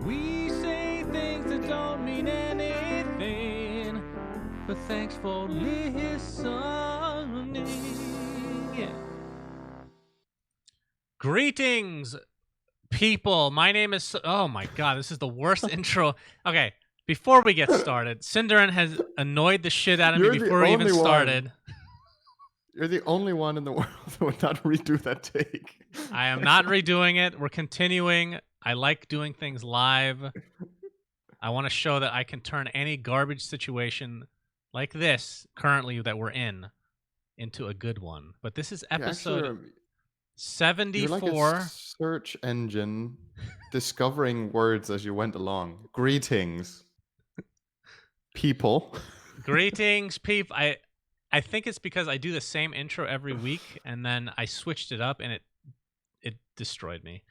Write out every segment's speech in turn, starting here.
We say things that don't mean anything, but thanks for listening. Yeah. Greetings, people. My name is... Oh my god, this is the worst intro. Okay, before we get started, Cinderin has annoyed the shit out of me before we even started. You're the only one in the world who would not redo that take. I am not redoing it. We're continuing. I like doing things live. I want to show that I can turn any garbage situation like this currently that we're in into a good one. But this is episode 74. You're like a search engine discovering words as you went along. Greetings, people. Greetings, people. I think it's because I do the same intro every week, and then I switched it up, and it destroyed me.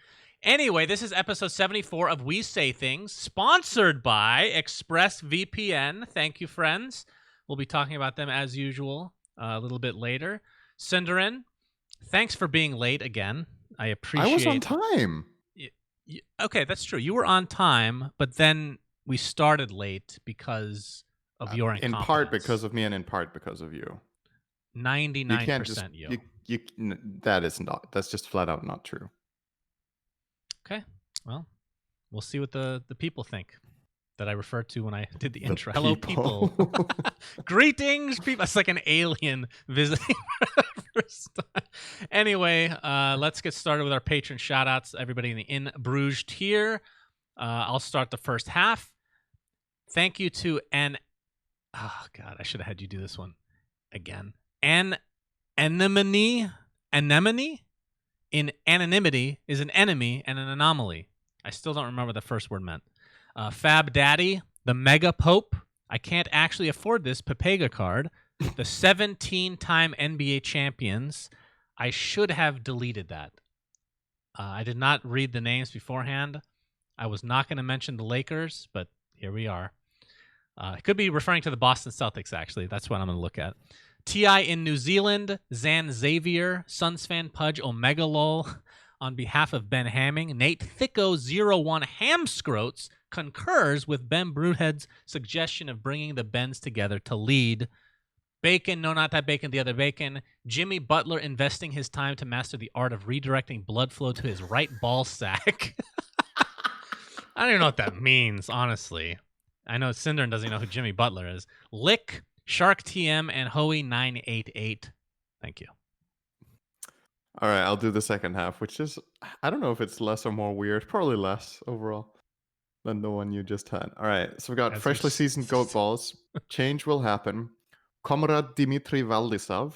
Anyway, this is episode 74 of We Say Things, sponsored by ExpressVPN. Thank you, friends. We'll be talking about them as usual a little bit later. Cinderin, thanks for being late again. I appreciate. I was on time. Okay, that's true. You were on time, but then we started late because of your incompetence. In part because of me, and in part because of you. 99% you. That's just flat out not true. Okay, well, we'll see what the people think that I referred to when I did the intro. Hello, people. Greetings, people. It's like an alien visiting for the first time. Anyway, let's get started with our patron shout-outs. Everybody in the In Bruges tier. I'll start the first half. Thank you to oh, God, I should have had you do this one again. Anemone? In anonymity is an enemy and an anomaly. I still don't remember what the first word meant. Fab Daddy, the Mega Pope. I can't actually afford this Pepega card. The 17-time NBA champions. I should have deleted that. I did not read the names beforehand. I was not going to mention the Lakers, but here we are. It could be referring to the Boston Celtics, actually. That's what I'm going to look at. T.I. in New Zealand, Zan Xavier, SUNSfan Pudge Omega Lol. On behalf of Ben Hamming, Nate Thicko01 Hamscroats concurs with Ben Broodhead's suggestion of bringing the Bens together to lead. Bacon, no, not that bacon, the other bacon. Jimmy Butler investing his time to master the art of redirecting blood flow to his right ball sack. I don't even know what that means, honestly. I know Cinderin doesn't know who Jimmy Butler is. Lick, Shark TM, and Hoey988. Thank you. All right, I'll do the second half, which is, I don't know if it's less or more weird. Probably less overall than the one you just had. All right, so we got freshly seasoned goat balls. Change will happen. Comrade Dimitri Valdisov.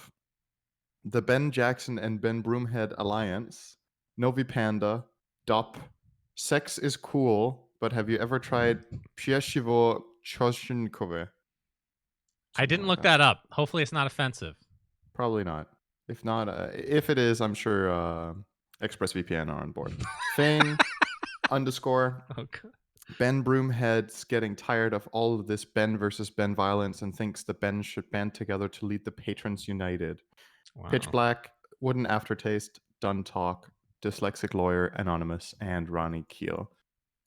The Ben Jackson and Ben Broomhead Alliance. Novi Panda. Dop. Sex is cool. But have you ever tried Pieshivo Choshinkove? I didn't look that up. Hopefully it's not offensive. Probably not. If not, if it is, I'm sure ExpressVPN are on board. Fang _ Okay. Ben Broomhead's getting tired of all of this Ben versus Ben violence and thinks the Ben should band together to lead the Patrons United. Wow. Pitch Black, Wooden Aftertaste, Done Talk, Dyslexic Lawyer, Anonymous, and Ronnie Keel.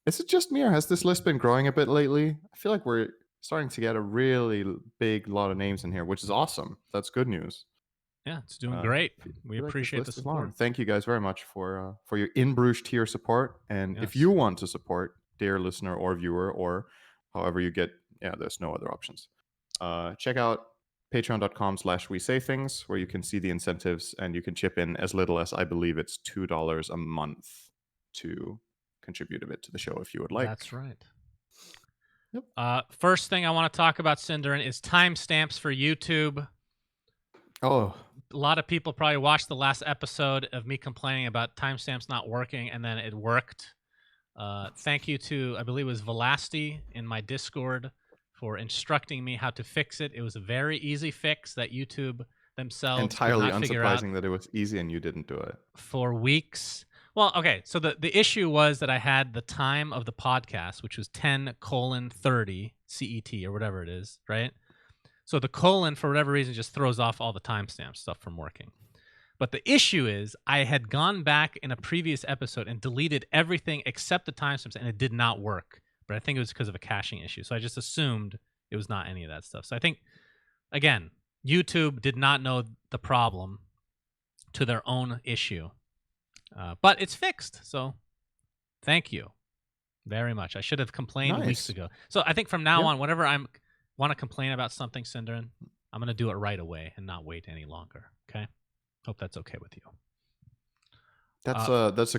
Is it just me, or has this list been growing a bit lately? I feel like we're starting to get a really big lot of names in here, which is awesome. That's good news. Yeah, it's doing great. We appreciate the support. Thank you guys very much for your In Bruges tier support. And if you want to support, dear listener or viewer, or however you get, there's no other options. Check out patreon.com/WeSayThings, where you can see the incentives, and you can chip in as little as, I believe it's $2 a month to contribute a bit to the show if you would like. That's right. Yep. First thing I want to talk about, Cinderin, is timestamps for YouTube. Oh. A lot of people probably watched the last episode of me complaining about timestamps not working, and then it worked. Thank you to, I believe it was Velasti in my Discord, for instructing me how to fix it. It was a very easy fix that YouTube themselves entirely could not figure out unsurprising that it was easy and you didn't do it. For weeks. Well, okay, so the issue was that I had the time of the podcast, which was 10:30 CET or whatever it is, right? So the colon, for whatever reason, just throws off all the timestamp stuff from working. But the issue is I had gone back in a previous episode and deleted everything except the timestamps, and it did not work. But I think it was because of a caching issue. So I just assumed it was not any of that stuff. So I think, again, YouTube did not know the problem to their own issue. But it's fixed. So thank you very much. I should have complained weeks ago. So I think from now on, whenever I want to complain about something, Cinderin, I'm going to do it right away and not wait any longer. Okay? Hope that's okay with you. That's a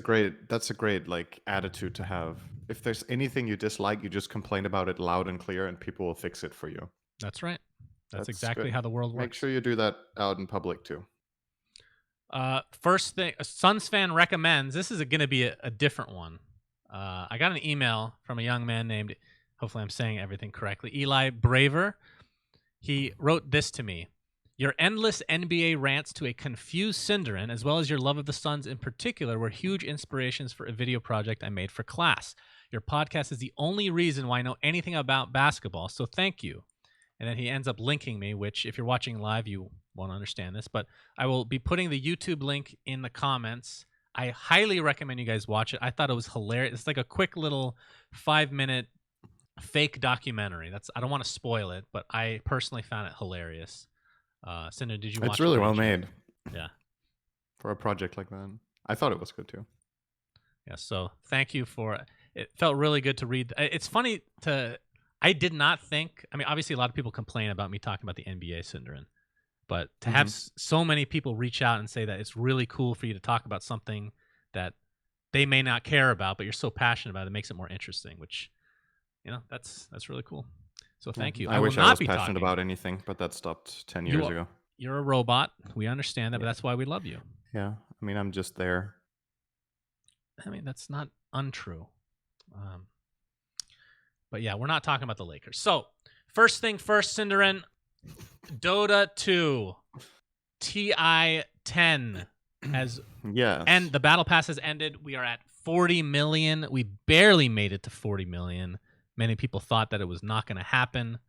great like attitude to have. If there's anything you dislike, you just complain about it loud and clear, and people will fix it for you. That's right. That's exactly how the world works. Make sure you do that out in public too. First thing, SUNSfan Recommends. This is going to be a different one. I got an email from a young man named, hopefully I'm saying everything correctly, Eli Braver. He wrote this to me. Your endless NBA rants to a confused Cinderin, as well as your love of the Suns in particular, were huge inspirations for a video project I made for class. Your podcast is the only reason why I know anything about basketball, so thank you. And then he ends up linking me, which if you're watching live, you won't understand this, but I will be putting the YouTube link in the comments. I highly recommend you guys watch it. I thought it was hilarious. It's like a quick little 5-minute fake documentary. I don't want to spoil it, but I personally found it hilarious. Cinder, did you watch it? It's really well made. Yeah. For a project like that. I thought it was good too. Yeah, so thank you for it. It felt really good to read. It's funny I did not think, I mean, obviously a lot of people complain about me talking about the NBA, Cinderin, but to have so many people reach out and say that it's really cool for you to talk about something that they may not care about, but you're so passionate about it, makes it more interesting, which, that's really cool. So thank you. I wish I was passionate about anything, but that stopped 10 years ago. You're a robot. We understand that, but that's why we love you. Yeah. I mean, I'm just there. I mean, that's not untrue. But yeah, we're not talking about the Lakers. So, first thing first, Cinderin, Dota 2, TI 10 has and the Battle Pass has ended. We are at 40 million. We barely made it to 40 million. Many people thought that it was not going to happen,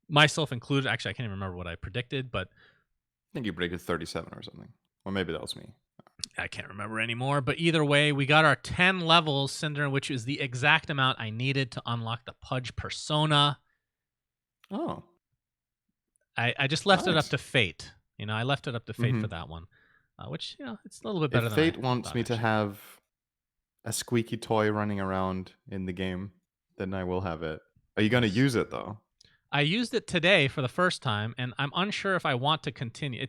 myself included. Actually, I can't even remember what I predicted, but I think you predicted 37 or something. Or maybe that was me. I can't remember anymore. But either way, we got our 10 levels, Cinder, which is the exact amount I needed to unlock the Pudge persona. Oh. I just left it up to fate. I left it up to fate for that one, which, it's a little bit better if than fate wants me to have a squeaky toy running around in the game, then I will have it. Are you going to use it, though? I used it today for the first time, and I'm unsure if I want to continue.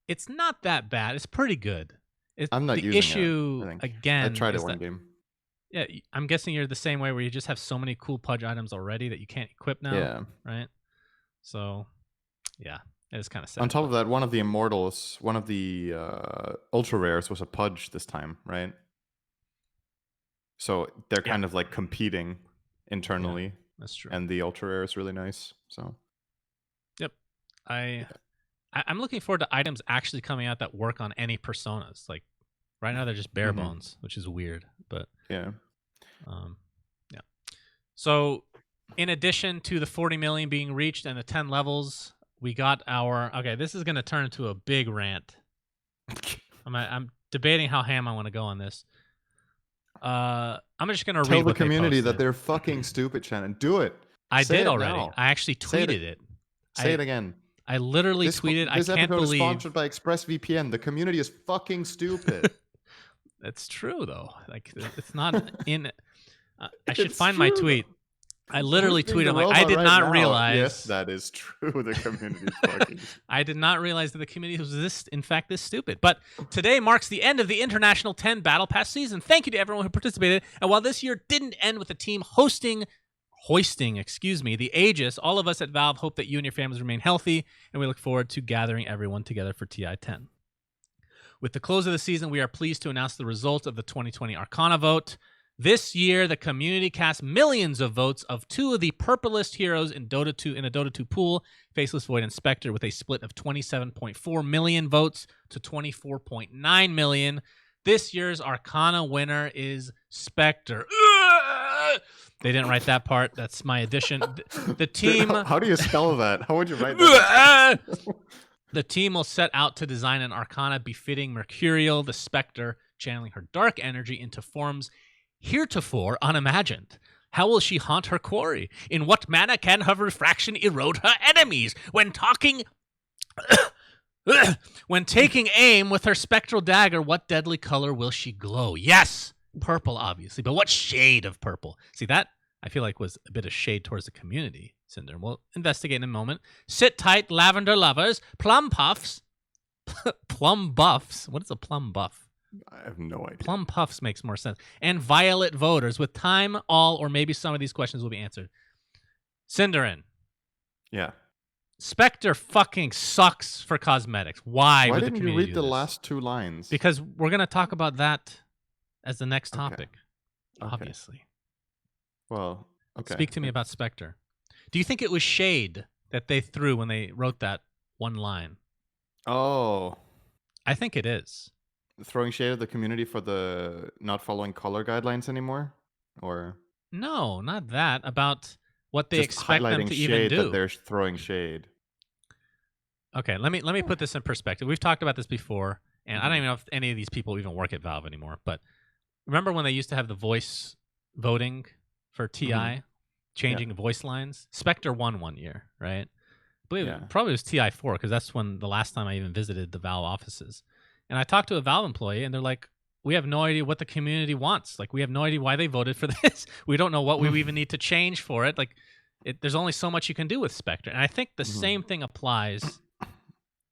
It's not that bad. It's pretty good. I'm not using issue, it. Again, I tried it one game. Yeah, I'm guessing you're the same way where you just have so many cool Pudge items already that you can't equip now. Yeah. Right? So, yeah, it is kind of sad. On top of that, one of the Immortals, one of the Ultra Rares was a Pudge this time, right? So they're kind of like competing internally. Yeah, that's true. And the Ultra Rare is really nice. So, yep. I'm looking forward to items actually coming out that work on any personas. Like right now, they're just bare bones, which is weird. But yeah. So, in addition to the 40 million being reached and the 10 levels, we got our. Okay, this is going to turn into a big rant. I'm debating how ham I want to go on this. I'm just going to read Tell the what community they that they're fucking stupid, Shannon. Do it. I Say did it already. now. I actually tweeted it. Say it again. I literally tweeted. This I can't episode believe. is sponsored by ExpressVPN. The community is fucking stupid. That's true, though. Like it's not in. I should find my tweet. I literally tweeted. I'm like, I did not realize. Yes, that is true. The community is fucking. I did not realize that the community was in fact, this stupid. But today marks the end of the International 10 Battle Pass season. Thank you to everyone who participated. And while this year didn't end with the team hoisting, the Aegis, all of us at Valve hope that you and your families remain healthy, and we look forward to gathering everyone together for TI10. With the close of the season, we are pleased to announce the result of the 2020 Arcana vote. This year, the community cast millions of votes of two of the purplest heroes in Dota 2 in a Dota 2 pool, Faceless Void and Spectre, with a split of 27.4 million votes to 24.9 million. This year's Arcana winner is Spectre. They didn't write that part. That's my addition. The team. How do you spell that? How would you write that? The team will set out to design an Arcana befitting Mercurial, the Spectre, channeling her dark energy into forms heretofore unimagined. How will she haunt her quarry? In what manner can her refraction erode her enemies? When taking aim with her spectral dagger, what deadly color will she glow? Yes, purple, obviously, but what shade of purple? See, that I feel like was a bit of shade towards the community, Cinder. We'll investigate in a moment. Sit tight, lavender lovers, plum puffs, plum buffs. What is a plum buff? I have no idea. Plum puffs makes more sense. And violet voters. With time, all or maybe some of these questions will be answered. Cinderin. Yeah. Spectre fucking sucks for cosmetics. Why would the didn't you community read do the this? last 2 lines? Because we're going to talk about that as the next topic, Okay. obviously. Well, okay. Speak to me about Spectre. Do you think it was shade that they threw when they wrote that one line? Oh. I think it is. Throwing shade at the community for the not following color guidelines anymore? Or No, not that. About what they just expect them highlighting to shade even do. that they're throwing shade. Okay, let me put this in perspective. We've talked about this before, and I don't even know if any of these people even work at Valve anymore. But remember when they used to have the voice voting for TI, changing the voice lines? Spectre won one year, right? I believe probably it was TI4 because that's when the last time I even visited the Valve offices. And I talked to a Valve employee, and they're like, we have no idea what the community wants. Like, we have no idea why they voted for this. We don't know what we even need to change for it. Like, there's only so much you can do with Spectre. And I think the same thing applies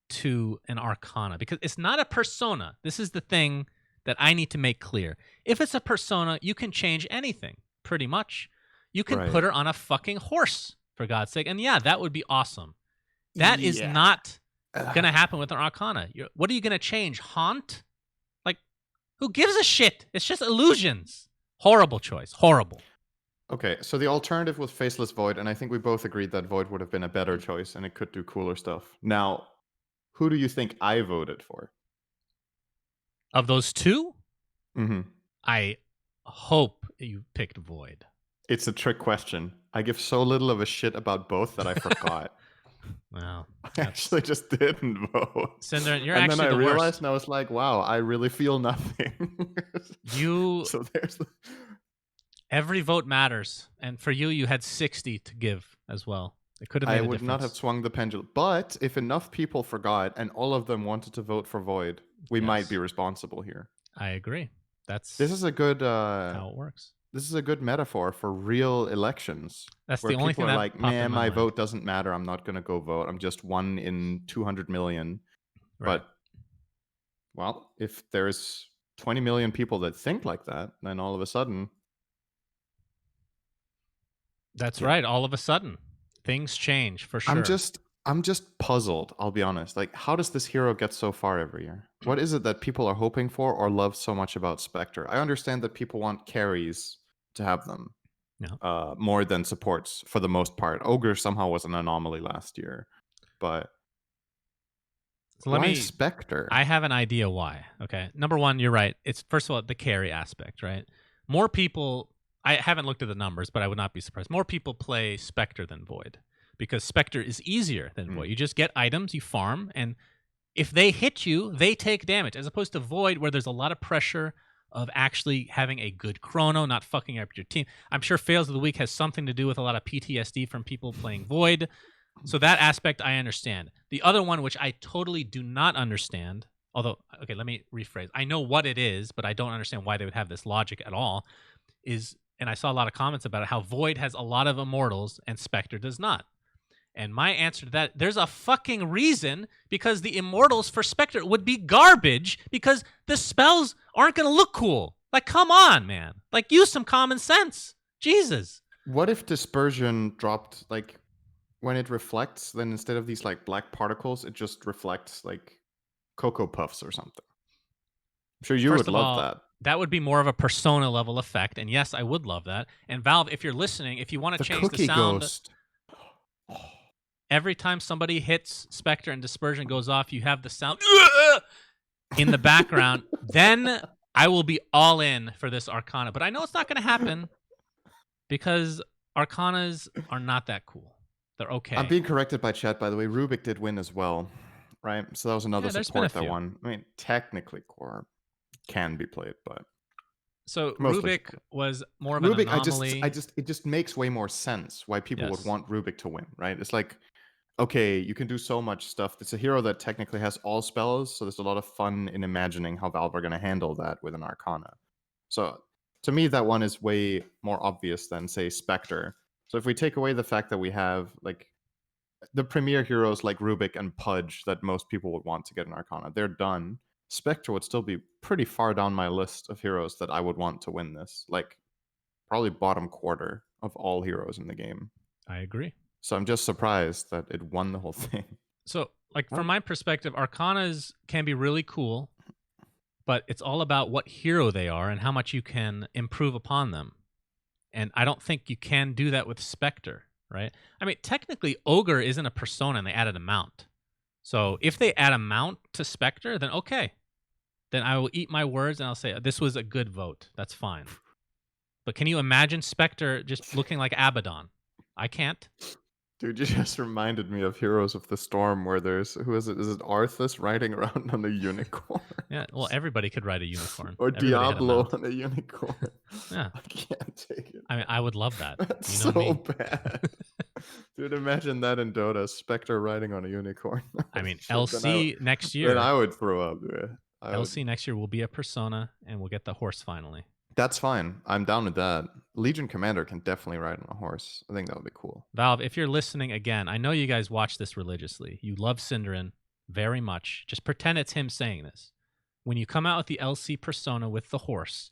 to an Arcana because it's not a persona. This is the thing that I need to make clear. If it's a persona, you can change anything, pretty much. You can put her on a fucking horse, for God's sake. And yeah, that would be awesome. That is not going to happen with an Arcana. What are you going to change? Haunt? Like, who gives a shit? It's just illusions. Horrible choice. Horrible. Okay, so the alternative was Faceless Void, and I think we both agreed that Void would have been a better choice, and it could do cooler stuff. Now, who do you think I voted for? Of those two? Mm-hmm. I hope you picked Void. It's a trick question. I give so little of a shit about both that I forgot. Wow. I actually just didn't vote. Cinder, you're and actually then I the realized, worst. and I was like, wow, I really feel nothing. So there's every vote matters. And for you had 60 to give as well. It could have made a difference. I would not have swung the pendulum. But if enough people forgot and all of them wanted to vote for Void, we might be responsible here. I agree. This is a good how it works. This is a good metaphor for real elections. That's the only thing that like, man, my vote doesn't matter. I'm not going to go vote. I'm just 1 in 200 million. Right. But, well, if there's 20 million people that think like that, then all of a sudden... That's right. All of a sudden, things change for sure. I'm just puzzled, I'll be honest. Like, how does this hero get so far every year? What is it that people are hoping for or love so much about Spectre? I understand that people want carries to have them more than supports for the most part. Ogre somehow was an anomaly last year, but why Spectre? I have an idea why. Okay, number one, you're right. It's first of all the carry aspect, right? More people. I haven't looked at the numbers, but I would not be surprised. More people play Spectre than Void because Spectre is easier than Void. You just get items, you farm, and if they hit you, they take damage, as opposed to Void, where there's a lot of pressure of actually having a good chrono, not fucking up your team. I'm sure Fails of the Week has something to do with a lot of PTSD from people playing Void. So that aspect I understand. The other one, which I totally do not understand, although, okay, let me rephrase. I know what it is, but I don't understand why they would have this logic at all, is, and I saw a lot of comments about it, how Void has a lot of immortals and Spectre does not. And my answer to that, there's a fucking reason, because the immortals for Spectre would be garbage because the spells aren't going to look cool. Like, come on, man. Like, use some common sense. Jesus. What if Dispersion dropped, like, when it reflects, then instead of these, like, black particles, it just reflects, like, Cocoa Puffs or something? I'm sure you would love that. That would be more of a persona level effect. And yes, I would love that. And Valve, if you're listening, if you want to change the sound... Ghost. Every time somebody hits Spectre and Dispersion goes off, you have the sound in the background. Then I will be all in for this Arcana. But I know it's not going to happen because Arcanas are not that cool. They're okay. I'm being corrected by chat, by the way. Rubik did win as well. right? So that was another Yeah, there's been a support that few. won. I mean, technically core can be played, but So mostly Rubik support. was more of an Rubik, anomaly. it just makes way more sense why people would Yes, want Rubik to win, right? It's like, okay, you can do so much stuff. It's a hero that technically has all spells, so there's a lot of fun in imagining how Valve are going to handle that with an Arcana. So to me, that one is way more obvious than, say, Spectre. So if we take away the fact that we have like the premier heroes like Rubik and Pudge that most people would want to get an Arcana, they're done. Spectre would still be pretty far down my list of heroes that I would want to win this. Like probably bottom quarter of all heroes in the game. I agree. So I'm just surprised that it won the whole thing. So, like from my perspective, Arcanas can be really cool, but it's all about what hero they are and how much you can improve upon them. And I don't think you can do that with Spectre, right? I mean, technically, Ogre isn't a persona and they added a mount. So if they add a mount to Spectre, then okay. Then I will eat my words and I'll say, this was a good vote. That's fine. But can you imagine Spectre just looking like Abaddon? I can't. Dude, you just reminded me of Heroes of the Storm where there's, who is it? Is it Arthas riding around on a unicorn? Yeah, well, everybody could ride a unicorn. Or Everybody had a Diablo mount. on a unicorn. Yeah. I can't take it. I mean, I would love that. That's You know so me. bad. Dude, imagine that in Dota, Spectre riding on a unicorn. I mean, Shit, LC next year. Then I would throw up, dude. LC next year will be a persona, and we'll get the horse finally. That's fine. I'm down with that. Legion Commander can definitely ride on a horse. I think that would be cool. Valve, if you're listening again, I know you guys watch this religiously. You love Synderin very much. Just pretend it's him saying this. When you come out with the LC persona with the horse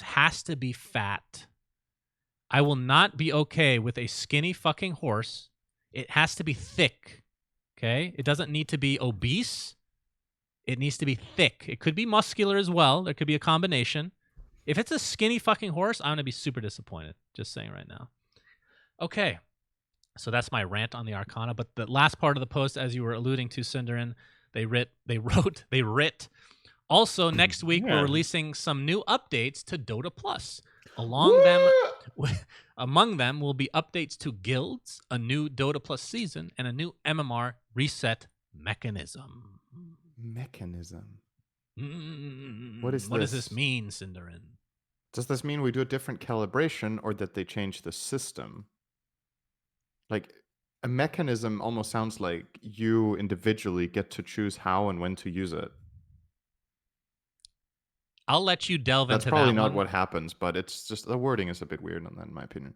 has to be fat. I will not be okay with a skinny fucking horse. It has to be thick. Okay? It doesn't need to be obese. It needs to be thick. It could be muscular as well. There could be a combination. If it's a skinny fucking horse, I'm going to be super disappointed. Just saying right now. Okay. So that's my rant on the Arcana. But the last part of the post, as you were alluding to, Synderin, they writ. Also, next week, we're releasing some new updates to Dota Plus. Among them will be updates to guilds, a new Dota Plus season, and a new MMR reset mechanism. What is What does this mean, Synderin? Does this mean we do a different calibration or that they change the system? Like, a mechanism almost sounds like you individually get to choose how and when to use it. I'll let you delve That's into that. That's probably not what happens, but it's just the wording is a bit weird on that, in my opinion.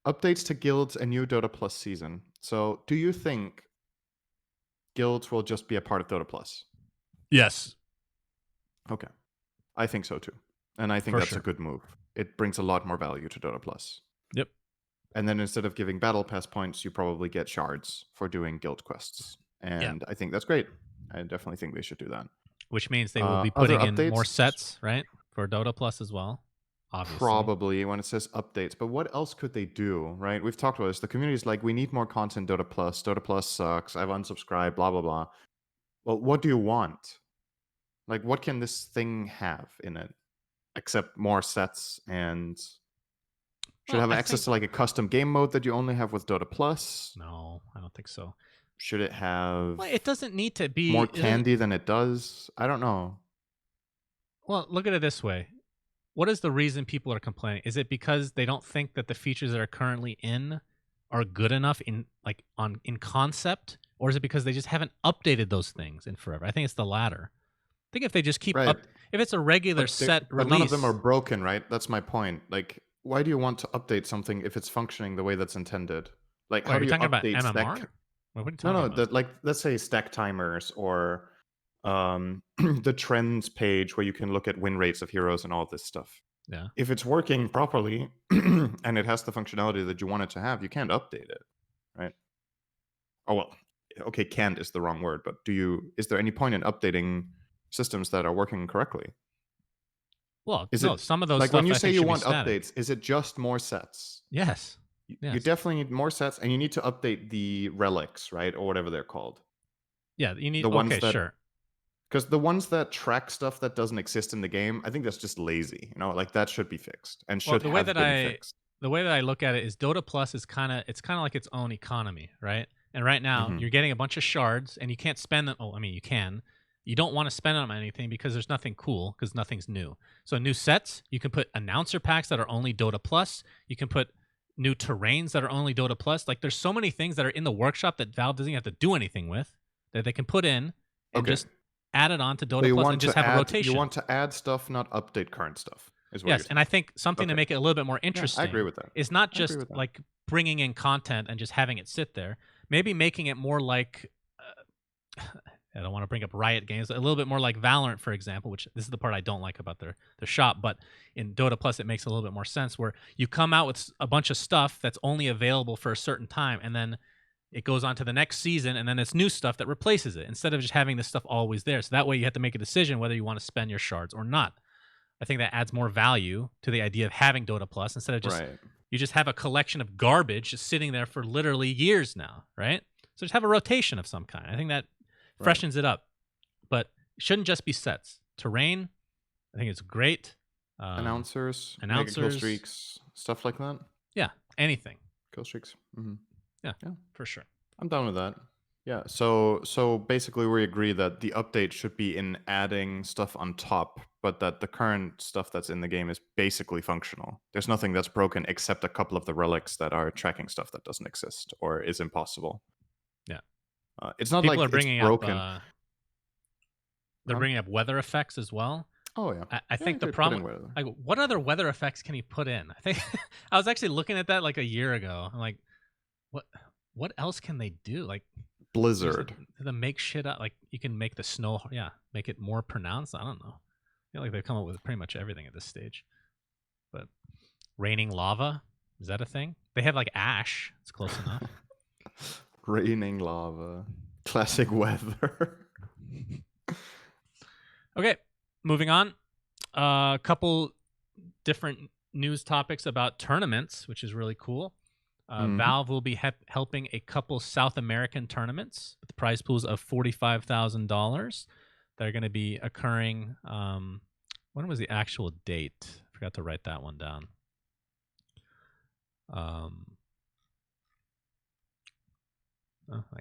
Updates to guilds and new Dota Plus season. So, do you think guilds will just be a part of Dota Plus? Yes. Okay. I think so too. And I think that's a good move. It brings a lot more value to Dota Plus. Yep. And then instead of giving battle pass points, you probably get shards for doing guild quests. And I think that's great. I definitely think they should do that. Which means they will be putting in more sets, right? For Dota Plus as well. Obviously. Probably when it says updates. But what else could they do, right? We've talked about this. The community is like, we need more content Dota Plus. Dota Plus sucks. I've unsubscribed, blah, blah, blah. Well, what do you want? Like, what can this thing have in it? Except more sets and should have access to like a custom game mode that you only have with Dota Plus? No, I don't think so. Should it have it doesn't need to be more candy than it does? I don't know. Well, look at it this way. What is the reason people are complaining? Is it because they don't think that the features that are currently in are good enough in concept? Or is it because they just haven't updated those things in forever? I think it's the latter. I think if they just keep up, if it's a regular set release, but none of them are broken, right? That's my point. Like, why do you want to update something if it's functioning the way that's intended? Like, how do you talking update about MMR? stack? What are you talking about? Like, let's say stack timers or the trends page where you can look at win rates of heroes and all this stuff. Yeah. If it's working properly and it has the functionality that you want it to have, you can't update it, right? Oh well, okay, can't is the wrong word, but is there any point in updating systems that are working correctly? Well, some of those like stuff, when you say you want updates, is it just more sets? Yes. You definitely need more sets, and you need to update the relics, right, or whatever they're called. Yeah, you need the ones sure. Because the ones that track stuff that doesn't exist in the game, I think that's just lazy. You know, like that should be fixed and should have been fixed. The way that I look at it is Dota Plus is kind of like its own economy, right? And right now, Mhm. you're getting a bunch of shards, and you can't spend them. Oh, I mean, you can. You don't want to spend them on anything because there's nothing cool, because nothing's new. So new sets, you can put announcer packs that are only Dota Plus. You can put new terrains that are only Dota Plus. Like, there's so many things that are in the workshop that Valve doesn't have to do anything with, that they can put in and Okay. just add it on to So Dota you Plus and want just to have a add rotation. stuff, not update current stuff, is what you're Yes, and I saying. think something to Okay. make it a little bit more Yeah, I agree interesting with that. is not I agree just with that. like bringing in content and just having it sit there. Maybe making it more like I don't want to bring up Riot games, a little bit more like Valorant, for example, which this is the part I don't like about their shop, but in Dota Plus it makes a little bit more sense, where you come out with a bunch of stuff that's only available for a certain time, and then it goes on to the next season, and then it's new stuff that replaces it, instead of just having this stuff always there. So that way you have to make a decision whether you want to spend your shards or not. I think that adds more value to the idea of having Dota Plus, instead of just Right. you just have a collection of garbage just sitting there for literally years now, right? So just have a rotation of some kind. I think that Right. freshens it up, but it shouldn't just be sets. Terrain, I think it's great. Announcers, mega kill Announcers, streaks, stuff like that. yeah, anything, Kill streaks. yeah, Yeah. for sure. I'm down with that. Yeah. So basically, we agree that the update should be in adding stuff on top, but that the current stuff that's in the game is basically functional. There's nothing that's broken except a couple of the relics that are tracking stuff that doesn't exist or is impossible. Yeah, It's not people like are it's bringing broken. up. They're bringing up weather effects as well. Oh yeah. I think the they put in problem, weather. like, what other weather effects can he put in? I think I was actually looking at that like a year ago. I'm like, what else can they do? Like, Blizzard. to make shit up. Like, you can make the snow, make it more pronounced. I don't know. I feel like they've come up with pretty much everything at this stage. But raining lava, is that a thing? They have like ash. It's close enough. Raining lava. Classic weather. Okay, moving on. A couple different news topics about tournaments, which is really cool. Valve will be helping a couple South American tournaments with prize pools of $45,000. They're going to be occurring. When was the actual date? I forgot to write that one down. I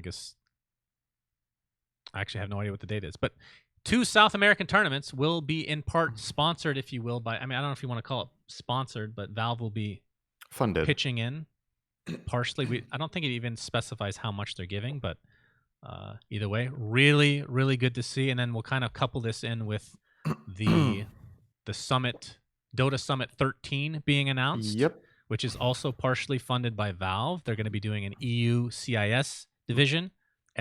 guess I actually have no idea what the date is, but 2 South American tournaments will be in part sponsored, if you will, by, I mean, I don't know if you want to call it sponsored, but Valve will be funded, pitching in partially. I don't think it even specifies how much they're giving, but either way, really, really good to see. And then we'll kind of couple this in with the Summit, Dota Summit 13 being announced. Yep. Which is also partially funded by Valve. They're going to be doing an EU CIS division,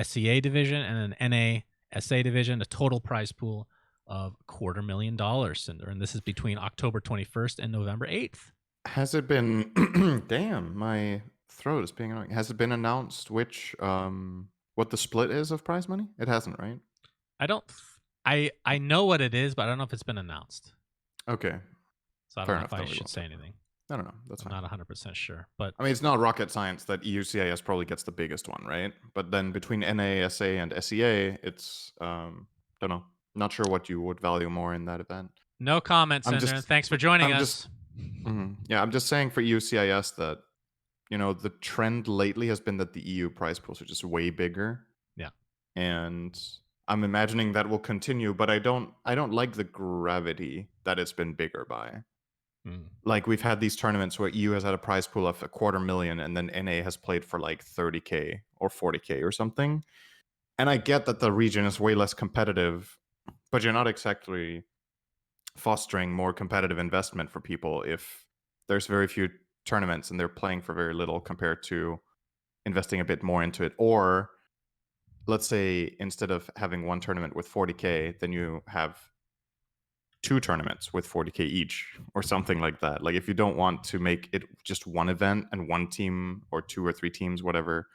SEA division, and an NA SA division, a total prize pool of $250,000, Cinder. And this is between October 21st and November 8th. Has it been damn, my throat is being annoying. Has it been announced which what the split is of prize money? It hasn't, right? I know what it is, but I don't know if it's been announced. Okay. So I don't know if I should say anything. No, that's fine. I'm not 100% sure, but I mean, it's not rocket science that EU CIS probably gets the biggest one, right? But then between NA, SA, and SEA, it's don't know. Not sure what you would value more in that event. No comments, Cinder. Thanks for joining us. Yeah, I'm just saying for EU CIS that, you know, the trend lately has been that the EU prize pools are just way bigger. Yeah. And I'm imagining that will continue, but I don't like the gravity that it's been bigger by. Like, we've had these tournaments where EU has had a prize pool of $250,000 and then NA has played for like 30K or 40K or something. And I get that the region is way less competitive, but you're not exactly fostering more competitive investment for people if there's very few tournaments and they're playing for very little compared to investing a bit more into it. Or let's say instead of having one tournament with 40K, then you have 2 tournaments with 40K each or something like that. Like, if you don't want to make it just one event and one team or 2 or 3 teams, whatever,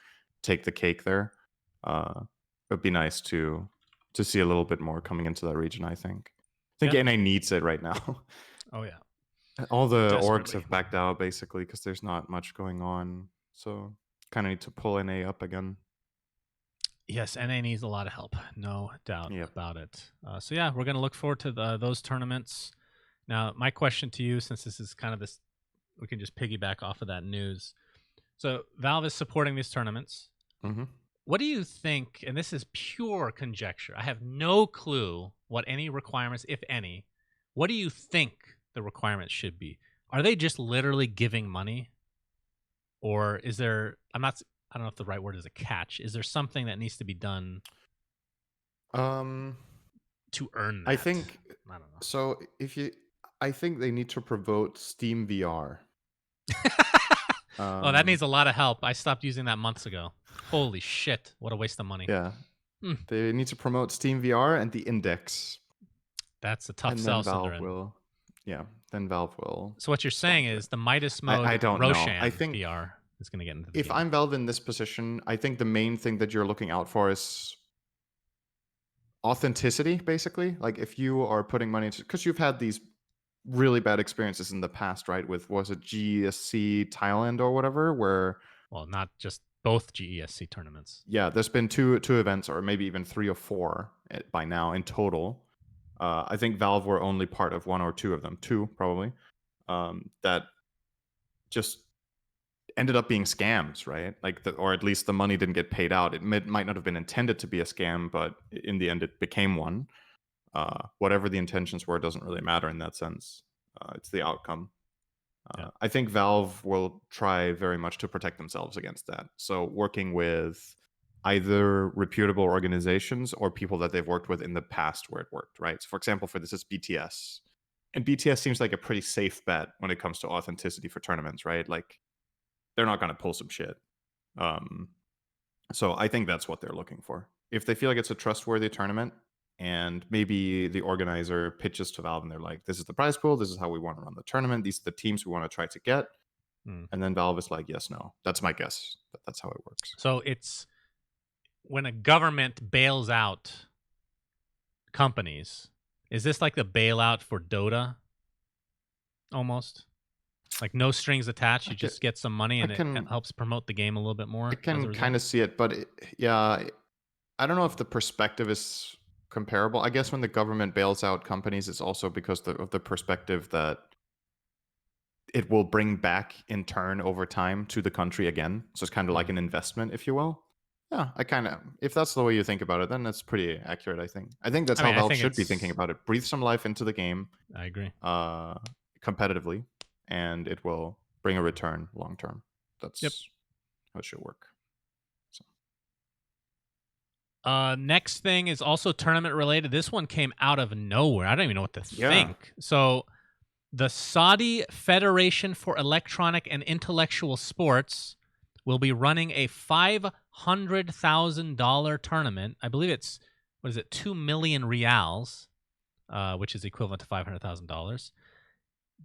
take the cake there, it'd be nice to see a little bit more coming into that region, I think. NA needs it right now. Oh, yeah. All the orgs have backed out, basically, because there's not much going on. So kind of need to pull NA up again. Yes, NA needs a lot of help, no doubt about it. So yeah, we're going to look forward to those tournaments. Now, my question to you, since this is kind of this, we can just piggyback off of that news. So Valve is supporting these tournaments. What do you think? And this is pure conjecture. I have no clue what any requirements, if any. What do you think the requirements should be? Are they just literally giving money, or is there? I don't know if the right word is a catch. Is there something that needs to be done Um, to earn I that? think I don't know. so. I think they need to promote Steam VR. Oh, that Um, needs a lot of help. I stopped using that months ago. Holy shit! What a waste of money. yeah, Hmm. they need to promote Steam VR and the Index, That's a tough and sell, then Valve Cinderin. will, yeah, then Valve will So what you're saying sponsor it. is the Midas I mode don't know. I Roshan think VR is going to get into the if game. I'm Valve in this position, I think the main thing that you're looking out for is authenticity, basically. Like if you are putting money into, because you've had these really bad experiences in the past, right? With was it GSC Thailand or whatever, where Well, not just both GESC tournaments. yeah, there's been two events, or maybe even 3 or 4 by now in total. I think Valve were only part of 1 or 2 of them, 2 probably, that just ended up being scams, right? Like, or at least the money didn't get paid out. It might not have been intended to be a scam, but in the end, it became one. Whatever the intentions were doesn't really matter in that sense. It's the outcome. Yeah. I think Valve will try very much to protect themselves against that. So working with either reputable organizations or people that they've worked with in the past where it worked, right? So for example, for this is BTS. And BTS seems like a pretty safe bet when it comes to authenticity for tournaments, right? Like they're not going to pull some shit. So I think that's what they're looking for. If they feel like it's a trustworthy tournament and maybe the organizer pitches to Valve and they're like, this is the prize pool, this is how we want to run the tournament, these are the teams we want to try to get. And then Valve is like, yes, no. That's my guess. That's how it works. So it's when a government bails out companies. Is this like the bailout for Dota? Almost like no strings attached. You just get some money and it helps promote the game a little bit more. I can kind of see it, but yeah, I don't know if the perspective is comparable. I guess when the government bails out companies, it's also because of the perspective that it will bring back in turn over time to the country again. So it's kind of like an investment, if you will. Yeah, if that's the way you think about it, then that's pretty accurate, I think. I think that's how Valve should be thinking about it. Breathe some life into the game. I agree. Competitively, and it will bring a return long term. That's how it should work. Next thing is also tournament related. This one came out of nowhere. I don't even know what to think. So the Saudi Federation for Electronic and Intellectual Sports will be running a $500,000 tournament. I believe it's, 2 million reals, which is equivalent to $500,000,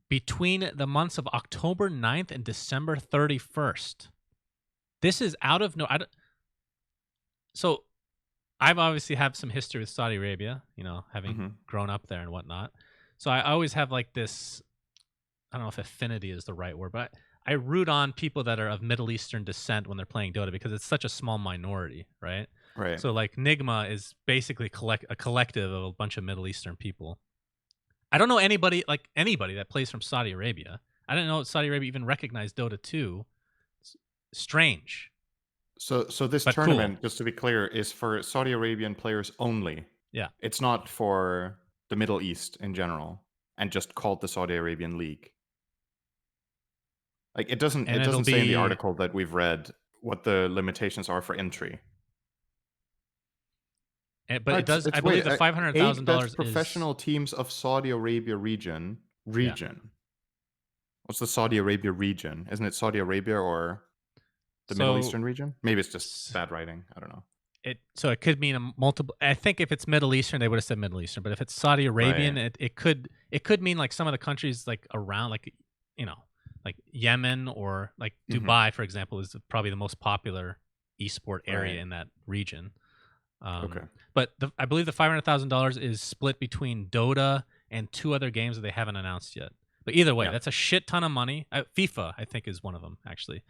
between the months of October 9th and December 31st. This is out of so I've obviously have some history with Saudi Arabia, having grown up there and whatnot. So I always have like this, I don't know if affinity is the right word, but I root on people that are of Middle Eastern descent when they're playing Dota because it's such a small minority, right? Right. So like Nigma is basically a collective of a bunch of Middle Eastern people. I don't know anybody that plays from Saudi Arabia. I didn't know Saudi Arabia even recognized Dota 2. Strange. So this tournament, just to be clear, is for Saudi Arabian players only. Yeah. It's not for the Middle East in general and just called the Saudi Arabian League. Like it doesn't say in the article that we've read what the limitations are for entry. But it does. I believe the $500,000 is professional teams of Saudi Arabia region. Yeah. What's the Saudi Arabia region? Isn't it Saudi Arabia or the Middle Eastern region? Maybe it's just bad writing. I don't know. So it could mean a multiple. I think if it's Middle Eastern, they would have said Middle Eastern. But if it's Saudi Arabian, it could mean like some of the countries like around, like like Yemen or like Dubai, for example, is probably the most popular esport area in that region. Okay. But I believe the $500,000 is split between Dota and 2 other games that they haven't announced yet. But either way, that's a shit ton of money. FIFA, I think, is one of them, actually.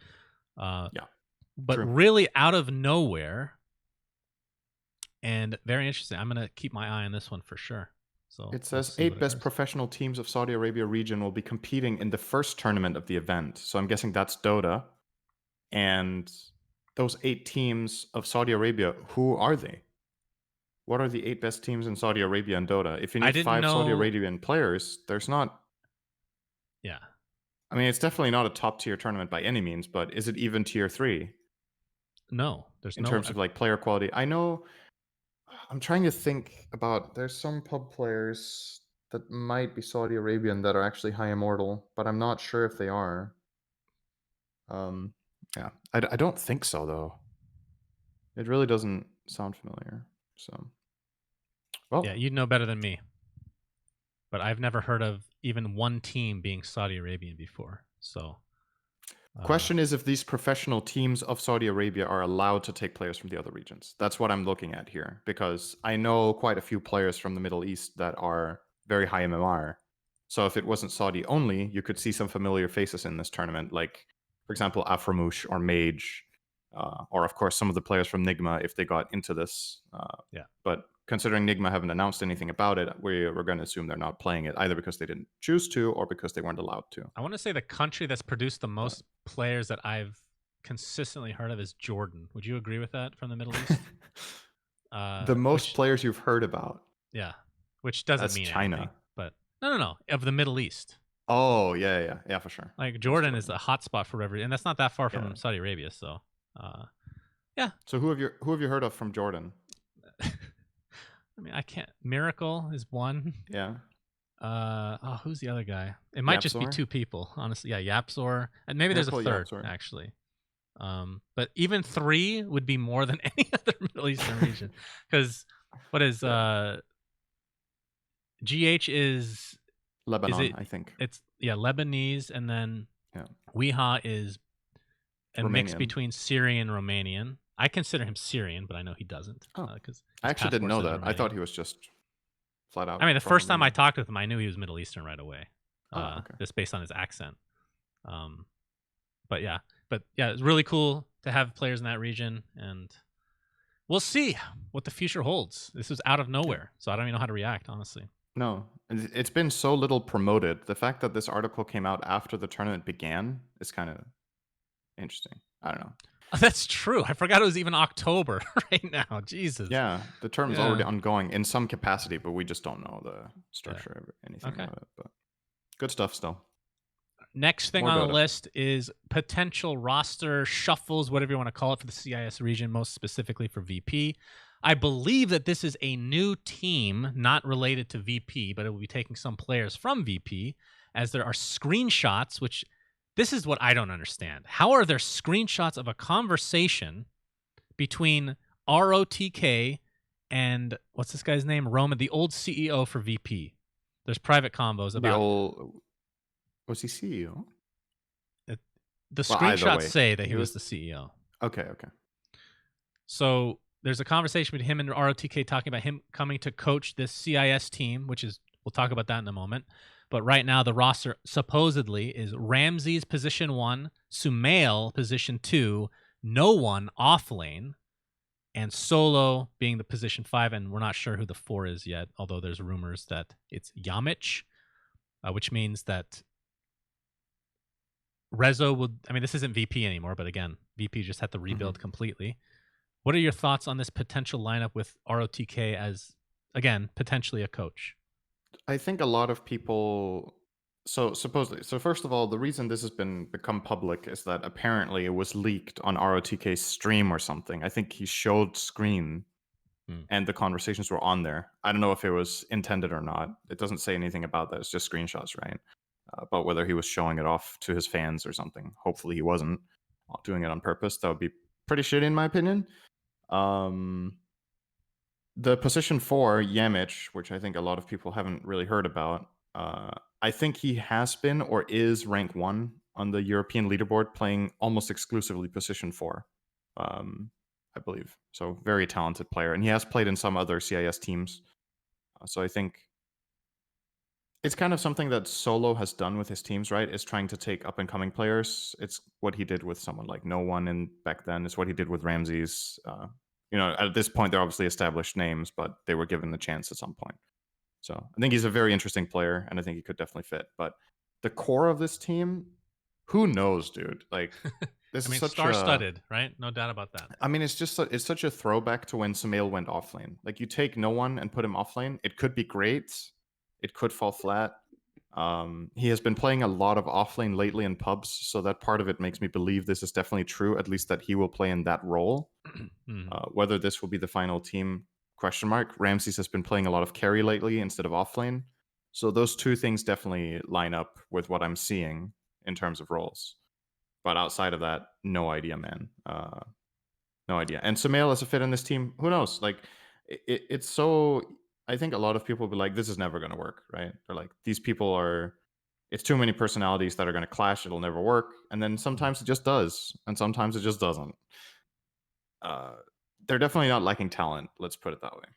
But really out of nowhere, and very interesting. I'm going to keep my eye on this one for sure. So it says 8 best professional teams of Saudi Arabia region will be competing in the first tournament of the event. So I'm guessing that's Dota. And those 8 teams of Saudi Arabia, who are they? What are the 8 best teams in Saudi Arabia in Dota? If you I need didn't 5 Saudi know. Arabian players, there's not. Yeah. I mean, it's definitely not a top tier tournament by any means, but is it even tier 3 No, there's in no. terms of like player quality? I know. I'm trying to think about. There's some pub players that might be Saudi Arabian that are actually high immortal, but I'm not sure if they are. Um, yeah, I don't think so though. It really doesn't sound familiar. So, Yeah, well, you'd know better than me. But I've never heard of even one team being Saudi Arabian before. So, question is if these professional teams of Saudi Arabia are allowed to take players from the other regions. That's what I'm looking at here because I know quite a few players from the Middle East that are very high MMR. So if it wasn't Saudi only, you could see some familiar faces in this tournament, like, for example, Aframush or Mage, or of course some of the players from Nigma if they got into this. yeah. But considering Nigma haven't announced anything about it, we're going to assume they're not playing it either because they didn't choose to or because they weren't allowed to. I want to say the country that's produced the But most players that I've consistently heard of is Jordan. Would you agree with that from the Middle East? the most Which, players you've heard about, yeah, which doesn't that's mean anything. China. But no, of the Middle East. Oh, yeah, for sure. Like That's Jordan is Jordan. a hotspot for every, and that's not that far Yeah. from Saudi Arabia. So, yeah. So who have you heard of from Jordan? I mean, I can't. Miracle is one. Yeah. Who's the other guy? It might just be Yapzor? 2 people, honestly. Yeah, Yapzor, and maybe there's a Miracle third Yapzor. actually. But even 3 would be more than any other Middle Eastern region. Because what is GH is Lebanon, it? I think. It's Lebanese, and then Yeah. Weha is a mix Romanian. between Syrian and Romanian. I consider him Syrian, but I know he doesn't. Oh. Because I actually didn't know that. I Romanian. thought he was just flat out I mean, the from first time I Romania. talked with him, I knew he was Middle Eastern right away. Oh, okay. Just based on his accent. But yeah, it's really cool to have players in that region, and we'll see what the future holds. This was out of nowhere, so I don't even know how to react, honestly. No, it's been so little promoted. The fact that this article came out after the tournament began is kind of interesting. I don't know. That's true. I forgot it was even October right now. Jesus. Yeah, the term is Yeah. already ongoing in some capacity, but we just don't know the structure of anything Okay. about it. But good stuff still. Next thing More on the Dota. list is potential roster shuffles, whatever you want to call it, for the CIS region, most specifically for VP. I believe that this is a new team, not related to VP, but it will be taking some players from VP, as there are screenshots, which this is what I don't understand. How are there screenshots of a conversation between ROTK and what's this guy's name? Roman, the old CEO for VP. There's private combos about was he CEO? the Well, either screenshots way, say that he he was was the CEO. okay. So there's a conversation between him and ROTK talking about him coming to coach this CIS team, which is, we'll talk about that in a moment. But right now, the roster supposedly is Ramses position 1, Sumail position 2, no one off lane, and Solo being the position 5. And we're not sure who the 4 is yet, although there's rumors that it's Yamich, which means that Rezo would. I mean, this isn't VP anymore, but again, VP just had to rebuild completely. What are your thoughts on this potential lineup with ROTK as, again, potentially a coach? I think a lot of people. So supposedly, first of all, the reason this has become public is that apparently it was leaked on ROTK's stream or something. I think he showed screen, and the conversations were on there. I don't know if it was intended or not. It doesn't say anything about that. It's just screenshots, right? About whether he was showing it off to his fans or something. Hopefully, he wasn't doing it on purpose. That would be pretty shitty, in my opinion. The position 4, Yamich, which I think a lot of people haven't really heard about, I think he has been or is rank 1 on the European leaderboard, playing almost exclusively position 4, I believe. So very talented player. And he has played in some other CIS teams. So I think it's kind of something that Solo has done with his teams, right? Is trying to take up-and-coming players. It's what he did with someone like No One and back then. It's what he did with Ramses. At this point, they're obviously established names, but they were given the chance at some point. So I think he's a very interesting player, and I think he could definitely fit. But the core of this team, who knows, dude? Like, This I is mean, such a. star-studded, right? No doubt about that. I mean, it's such a throwback to when Sumail went offlane. Like you take no one and put him offlane, it could be great, it could fall flat. He has been playing a lot of offlane lately in pubs, so that part of it makes me believe this is definitely true. At least that he will play in that role. Whether this will be the final team, question mark. Ramses has been playing a lot of carry lately instead of offlane, so those two things definitely line up with what I'm seeing in terms of roles. But outside of that, no idea, man. No idea. And Sumail as a fit in this team, who knows? Like, it's so. I think a lot of people will be like, this is never going to work, right? They're like, these people are. It's too many personalities that are going to clash. It'll never work. And then sometimes it just does, and sometimes it just doesn't. They're definitely not lacking talent. Let's put it that way.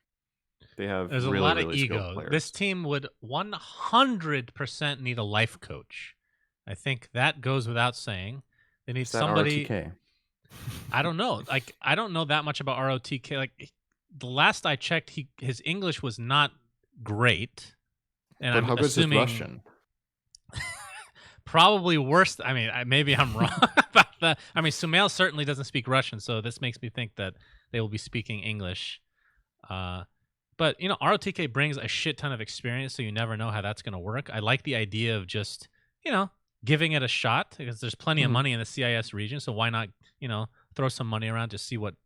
They have There's really, a lot of really skilled ego. players. This team would 100% need a life coach. I think that goes without saying. They need Is that somebody. ROTK? I don't know. Like, I don't know that much about ROTK. Like, the last I checked, his English was not great, and But I'm how good is his assuming Russian? probably worse. I mean, maybe I'm wrong about that. I mean, Sumail certainly doesn't speak Russian, so this makes me think that they will be speaking English. But ROTK brings a shit ton of experience, so you never know how that's going to work. I like the idea of just giving it a shot, because there's plenty of money in the CIS region, so why not throw some money around to see what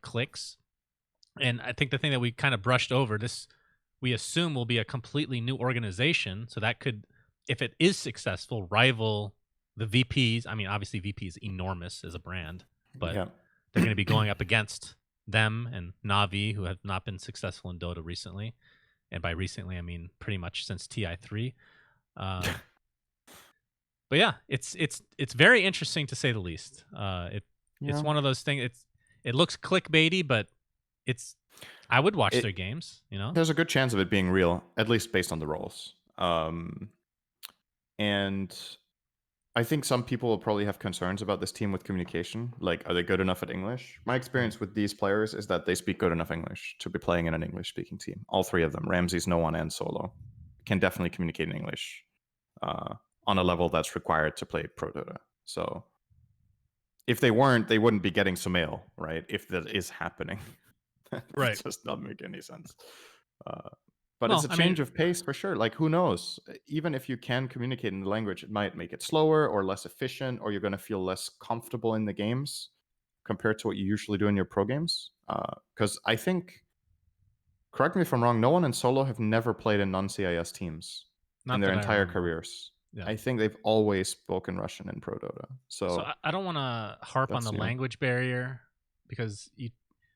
clicks. And I think the thing that we kind of brushed over, this we assume will be a completely new organization, so that could, if it is successful, rival the VPs. I mean, obviously VP is enormous as a brand, but they're going to be going up against them and Na'Vi, who have not been successful in Dota recently. And by recently, I mean pretty much since TI3. But yeah, it's very interesting to say the least. It's one of those things. It looks clickbaity, but I would watch their games. There's a good chance of it being real, at least based on the roles. And I think some people will probably have concerns about this team with communication. Like, are they good enough at English? My experience with these players is that they speak good enough English to be playing in an English-speaking team. All three of them, Ramses, No One, and Solo, can definitely communicate in English on a level that's required to play Pro Dota. So if they weren't, they wouldn't be getting Sumail, right? If that is happening. Right. It just doesn't make any sense. But it's a change of pace for sure. Like, who knows? Even if you can communicate in the language, it might make it slower or less efficient, or you're going to feel less comfortable in the games compared to what you usually do in your pro games. Because I think, correct me if I'm wrong, No One and Solo have never played in non-CIS teams in their entire careers. Yeah. I think they've always spoken Russian in Pro Dota. So I don't want to harp on the language barrier, because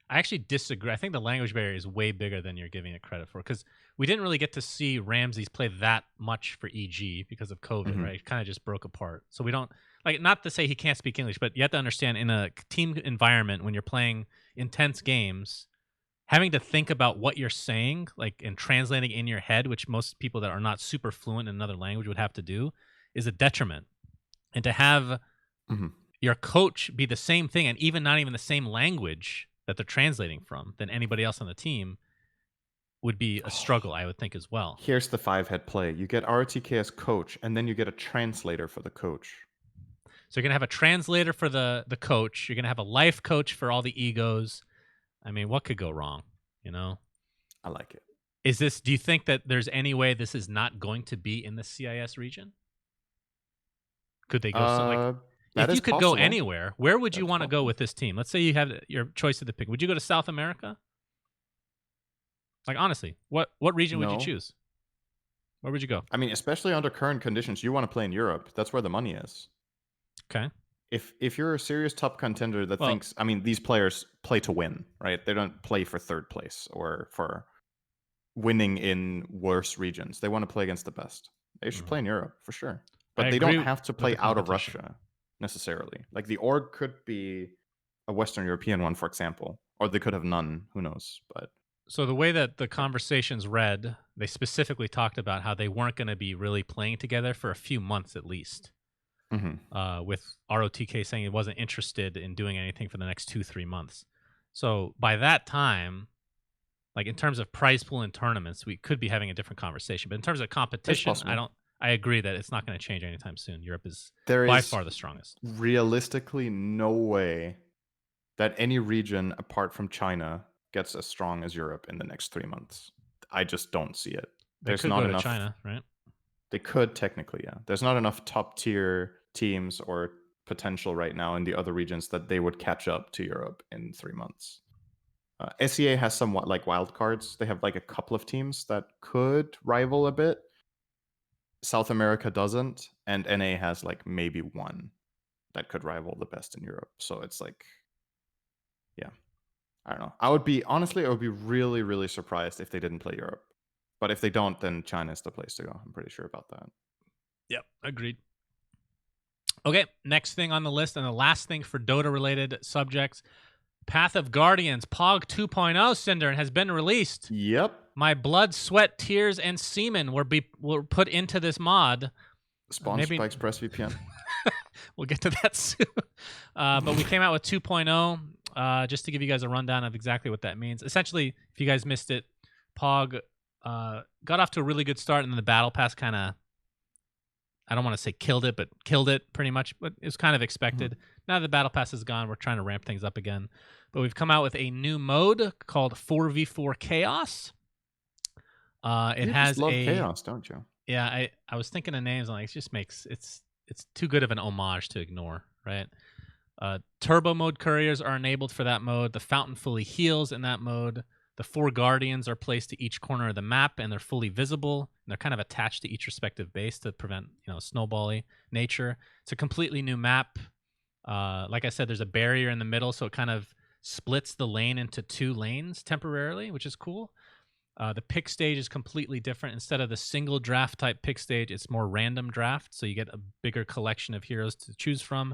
I actually disagree. I think the language barrier is way bigger than you're giving it credit for, because we didn't really get to see Ramses play that much for EG because of COVID, right? It kind of just broke apart. So we don't, not to say he can't speak English, but you have to understand, in a team environment, when you're playing intense games, having to think about what you're saying, and translating in your head, which most people that are not super fluent in another language would have to do, is a detriment. And to have your coach be the same thing, and even not even the same language that they're translating from than anybody else on the team, would be a struggle, I would think, as well. Here's the 5-head play. You get RTK as coach, and then you get a translator for the coach. So you're going to have a translator for the coach. You're going to have a life coach for all the egos. I mean, what could go wrong, I like it. Do you think that there's any way this is not going to be in the CIS region? Could they go if you could go anywhere, where would you want to go with this team? Let's say you have your choice of the pick. Would you go to South America? Honestly, what region would you choose? Where would you go? I mean, especially under current conditions, you want to play in Europe. That's where the money is. Okay. If you're a serious top contender that thinks, I mean, these players play to win, right? They don't play for third place or for winning in worse regions. They want to play against the best. They should play in Europe for sure. But they don't have to play out of Russia necessarily. Like, the org could be a Western European one, for example, or they could have none. Who knows? But so the way that the conversations read, they specifically talked about how they weren't going to be really playing together for a few months at least. With ROTK saying he wasn't interested in doing anything for the next 2-3 months. So by that time, in terms of prize pool and tournaments, we could be having a different conversation. But in terms of competition, I I agree that it's not going to change anytime soon. Europe is There by is far the strongest. realistically no way that any region apart from China gets as strong as Europe in the next 3 months. I just don't see it. They There's could not go to enough. China, right? They could technically, yeah. There's not enough top tier teams or potential right now in the other regions that they would catch up to Europe in 3 months. SEA has somewhat like wild cards. They have like a couple of teams that could rival a bit. South America doesn't, and NA has like maybe one that could rival the best in Europe. So it's like, yeah, I don't know. I would be really, really surprised if they didn't play Europe. But if they don't, then China's the place to go. I'm pretty sure about that. Yep, agreed. Okay, next thing on the list and the last thing for Dota-related subjects, Path of Guardians, POG 2.0, Cinder, has been released. Yep. My blood, sweat, tears, and semen were put into this mod. Sponsored by ExpressVPN. We'll get to that soon. But we came out with 2.0 just to give you guys a rundown of exactly what that means. Essentially, if you guys missed it, POG got off to a really good start, and then the Battle Pass kind of, I don't want to say killed it, but killed it pretty much. But it was kind of expected. Now that the Battle Pass is gone, we're trying to ramp things up again. But we've come out with a new mode called 4v4 Chaos. It you has just love chaos, don't you? Yeah, I was thinking of names. I'm like, it just makes it's too good of an homage to ignore, right? Turbo mode couriers are enabled for that mode. The fountain fully heals in that mode. The 4 guardians are placed to each corner of the map, and they're fully visible. And they're kind of attached to each respective base to prevent, snowbally nature. It's a completely new map. Like I said, there's a barrier in the middle, so it kind of splits the lane into 2 lanes temporarily, which is cool. The pick stage is completely different. Instead of the single draft type pick stage, it's more random draft, so you get a bigger collection of heroes to choose from.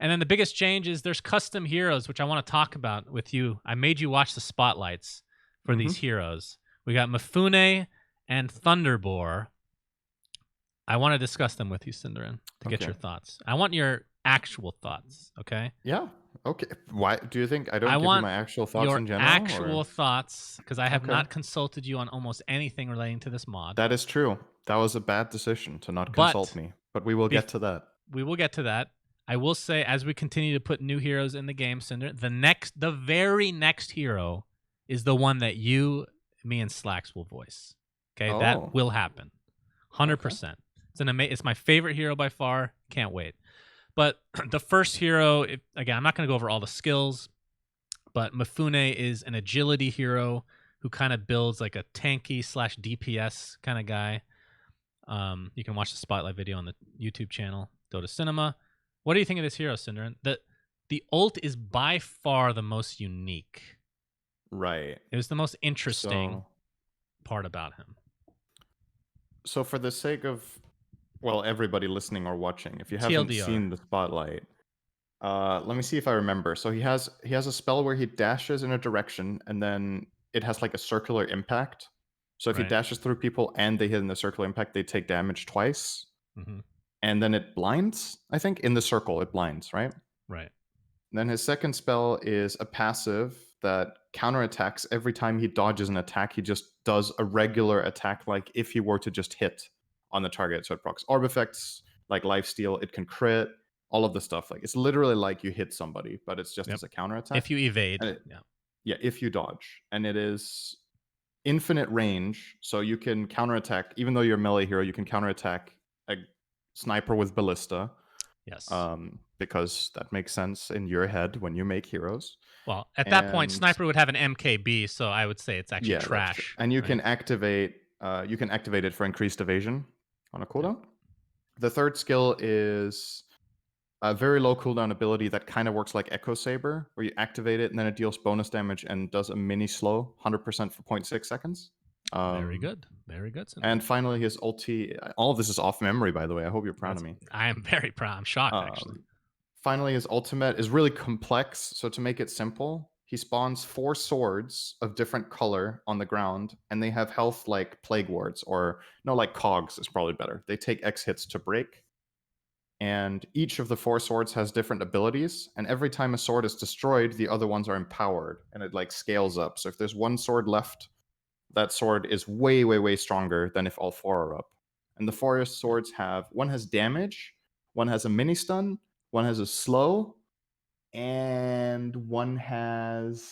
And then the biggest change is there's custom heroes, which I want to talk about with you. I made you watch the spotlights for these heroes. We got Mifune and Thunderbore. I want to discuss them with you, Cinderin, to get your thoughts. I want your actual thoughts, okay? Yeah. Okay. Why do you think I don't give you my actual thoughts in general? Actual thoughts, because I have not consulted you on almost anything relating to this mod. That is true. That was a bad decision to not consult me, but we will get to that. We will get to that. I will say, as we continue to put new heroes in the game, Cinder, the very next hero is the one that you, me, and Slacks will voice. Okay, that will happen, 100%. It's my favorite hero by far. Can't wait. But the first hero, again, I'm not going to go over all the skills, but Mifune is an agility hero who kind of builds like a tanky / DPS kind of guy. You can watch the spotlight video on the YouTube channel, Dota Cinema. What do you think of this hero, Cinderin? The ult is by far the most unique. Right. It was the most interesting part about him. So for the sake of, everybody listening or watching, if you haven't seen the spotlight, let me see if I remember. So he has a spell where he dashes in a direction, and then it has like a circular impact. So if he dashes through people and they hit in the circular impact, they take damage twice. And then it blinds, I think. In the circle, it blinds, right? Right. And then his second spell is a passive that counterattacks every time he dodges an attack. He just does a regular attack, like if he were to just hit on the target. So it procs orb effects, like lifesteal. It can crit, all of the stuff. Like it's literally like you hit somebody, but it's just as a counterattack. If you evade. Yeah, if you dodge. And it is infinite range, so you can counterattack. Even though you're a melee hero, you can counterattack a sniper with ballista. Yes. Because that makes sense in your head when you make heroes. Well, at that point, sniper would have an MKB, so I would say it's actually trash. And you can activate it for increased evasion on a cooldown. The third skill is a very low cooldown ability that kind of works like Echo Saber, where you activate it and then it deals bonus damage and does a mini slow, 100% for 0.6 seconds. Very good. Very good. And finally, his ulti. All of this is off memory, by the way. I hope you're proud of me. I am very proud. I'm shocked, actually. Finally, his ultimate is really complex. So to make it simple, he spawns 4 swords of different color on the ground, and they have health like plague wards, or no, like cogs is probably better. They take X hits to break. And each of the 4 swords has different abilities, and every time a sword is destroyed, the other ones are empowered, and it like scales up. So if there's 1 sword left, that sword is way, way, way stronger than if all 4 are up. And the forest swords have, one has damage, one has a mini stun, one has a slow, and one has...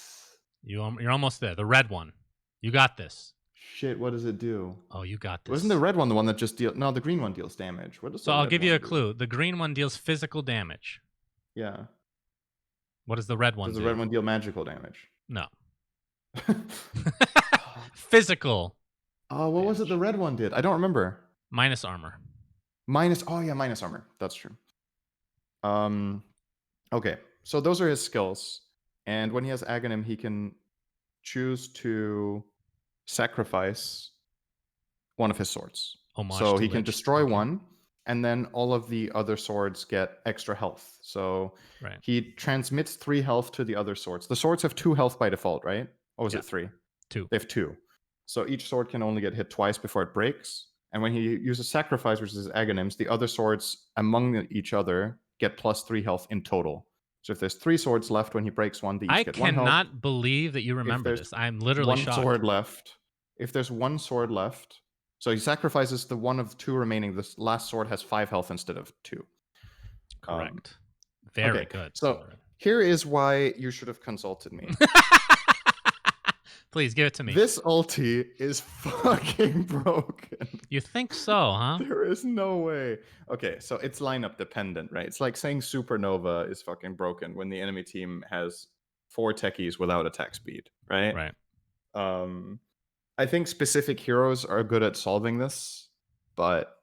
You're almost there. The red one. You got this. Shit, what does it do? Oh, you got this. Wasn't the red one the one that just deals... No, the green one deals damage. What does So I'll give you a clue. The green one deals physical damage. Yeah. What does the red one do? Does the red one deal magical damage? No. Physical. Oh, what was it the red one did? I don't remember. Minus armor. Minus armor. That's true. Okay, so those are his skills. And when he has Aghanim, he can choose to sacrifice one of his swords. So he can destroy one, and then all of the other swords get extra health. So he transmits 3 health to the other swords. The swords have 2 health by default, right? Or was it 3? 2. They have 2. So each sword can only get hit twice before it breaks. And when he uses sacrifice, which is Aghanims, the other swords among each other get plus 3 health in total. So if there's 3 swords left when he breaks one, they each get 1 health. I cannot believe that you remember this. I'm literally shocked. Sword left. If there's 1 sword left, so he sacrifices the one of the 2 remaining. This last sword has 5 health instead of 2. Correct. Very good. So here is why you should have consulted me. Please give it to me. This ulti is fucking broken. You think so, huh? There is no way. Okay, so it's lineup dependent, right? It's like saying Supernova is fucking broken when the enemy team has 4 techies without attack speed, right? Right. I think specific heroes are good at solving this, but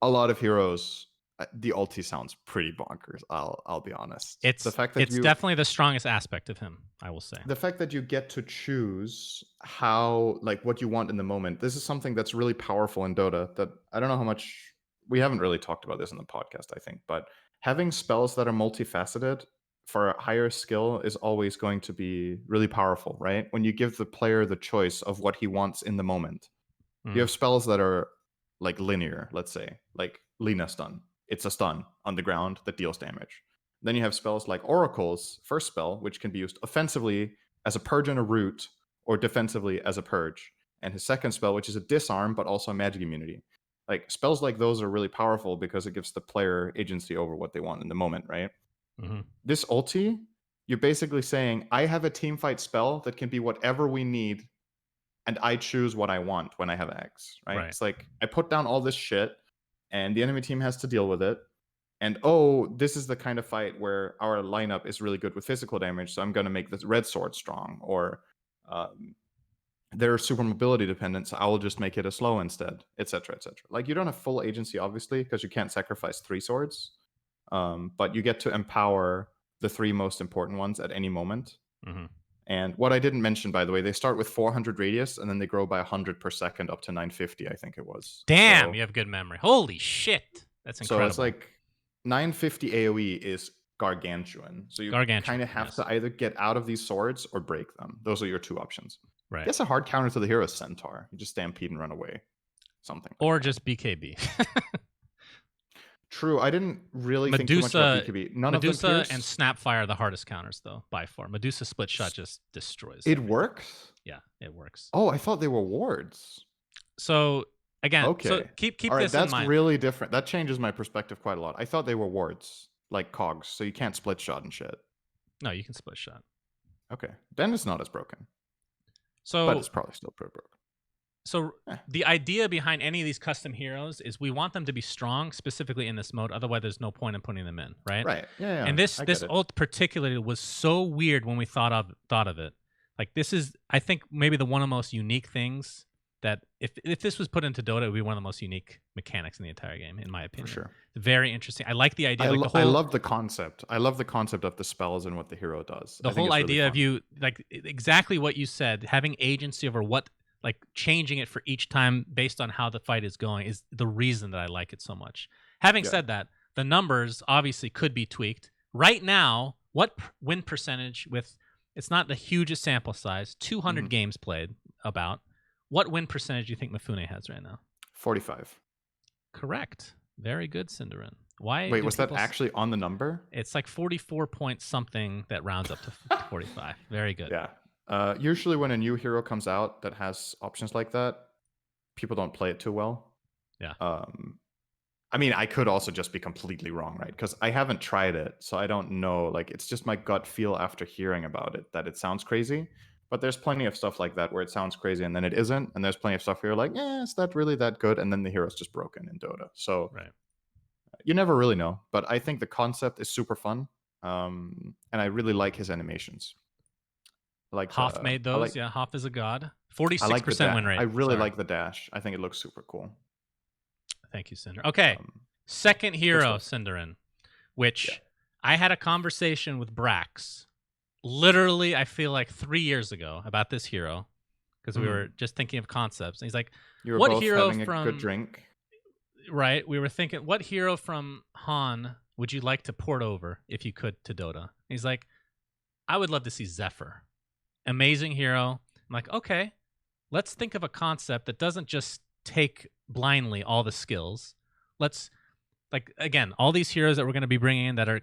a lot of heroes, the ulti sounds pretty bonkers. I'll be honest. It's the fact that it's definitely the strongest aspect of him, I will say. The fact that you get to choose how, like, what you want in the moment. This is something that's really powerful in Dota that I don't know how much we haven't really talked about this in the podcast, I think, but having spells that are multifaceted for a higher skill is always going to be really powerful, right? When you give the player the choice of what he wants in the moment. You have spells that are like linear, let's say, like Lina stun. It's a stun on the ground that deals damage. Then you have spells like Oracle's first spell, which can be used offensively as a purge and a root, or defensively as a purge. And his second spell, which is a disarm, but also a magic immunity. Like, spells like those are really powerful because it gives the player agency over what they want in the moment, right? This ulti, you're basically saying, I have a teamfight spell that can be whatever we need, and I choose what I want when I have X, right? It's like, I put down all this shit, and the enemy team has to deal with it. And this is the kind of fight where our lineup is really good with physical damage, so I'm going to make this red sword strong. Or they're super mobility dependent, so I will just make it a slow instead, etc., etc. Like, you don't have full agency, obviously, because you can't sacrifice 3 swords. But you get to empower the 3 most important ones at any moment. And what I didn't mention, by the way, they start with 400 radius, and then they grow by 100 per second up to 950, I think it was. Damn, you have good memory. Holy shit. That's incredible. So it's like 950 AoE is gargantuan. So you kind of have to either get out of these swords or break them. Those are your 2 options. Right. I guess a hard counter to the hero is Centaur. You just stampede and run away. Something. Or just BKB. True. I didn't really think too much about BKB. Medusa and Snapfire are the hardest counters, though, by far. Medusa split shot just destroys. It works? Yeah, it works. Oh, I thought they were wards. So, again, so keep All right, this in mind. That's really different. That changes my perspective quite a lot. I thought they were wards, like cogs, so you can't split shot and shit. No, you can split shot. Okay. Then it's not as broken. So, but it's probably still pretty broken. So the idea behind any of these custom heroes is we want them to be strong, specifically in this mode. Otherwise, there's no point in putting them in, right? Right. Yeah. And this ult particularly was so weird when we thought of it. Like, this is, I think, maybe one of the most unique things that if this was put into Dota, it would be one of the most unique mechanics in the entire game, in my opinion. For sure. Very interesting. I like the idea. I love the concept. I love the concept of the spells and what the hero does. The whole idea of you, like, exactly what you said, having agency over what, like, changing it for each time based on how the fight is going is the reason that I like it so much. Having said that, the numbers obviously could be tweaked. Right now, what win percentage with, it's not the hugest sample size, 200 games played about, what win percentage do you think Mifune has right now? 45. Correct. Very good, Cinderin. Why? Wait, was that actually on the number? It's like 44 point something that rounds up to 45. Very good. Yeah. Usually when a new hero comes out that has options like that, people don't play it too well. Yeah. I mean, I could also just be completely wrong, right? Because I haven't tried it, so I don't know. Like, it's just my gut feel after hearing about it that it sounds crazy. But there's plenty of stuff like that where it sounds crazy and then it isn't. And there's plenty of stuff where you're like, is that really that good? And then the hero's just broken in Dota. So Right. you never really know. But I think the concept is super fun. And I really like his animations. Like Hoff made I those. like Yeah, Hoff is a god. I like the 46% win I rate. really Sorry. like the dash. I think it looks super cool. Thank you, Cinder. Okay. Second hero, Cinderin, which I had a conversation with Brax literally, I feel like 3 years ago about this hero because we were just thinking of concepts. And he's like, you were what both hero having a from... good drink. Right. We were thinking, what hero from Han would you like to port over if you could to Dota? And he's like, I would love to see Zephyr. Amazing hero. I'm like, okay, let's think of a concept that doesn't just take blindly all the skills. Let's, like, again, all these heroes that we're going to be bringing in that are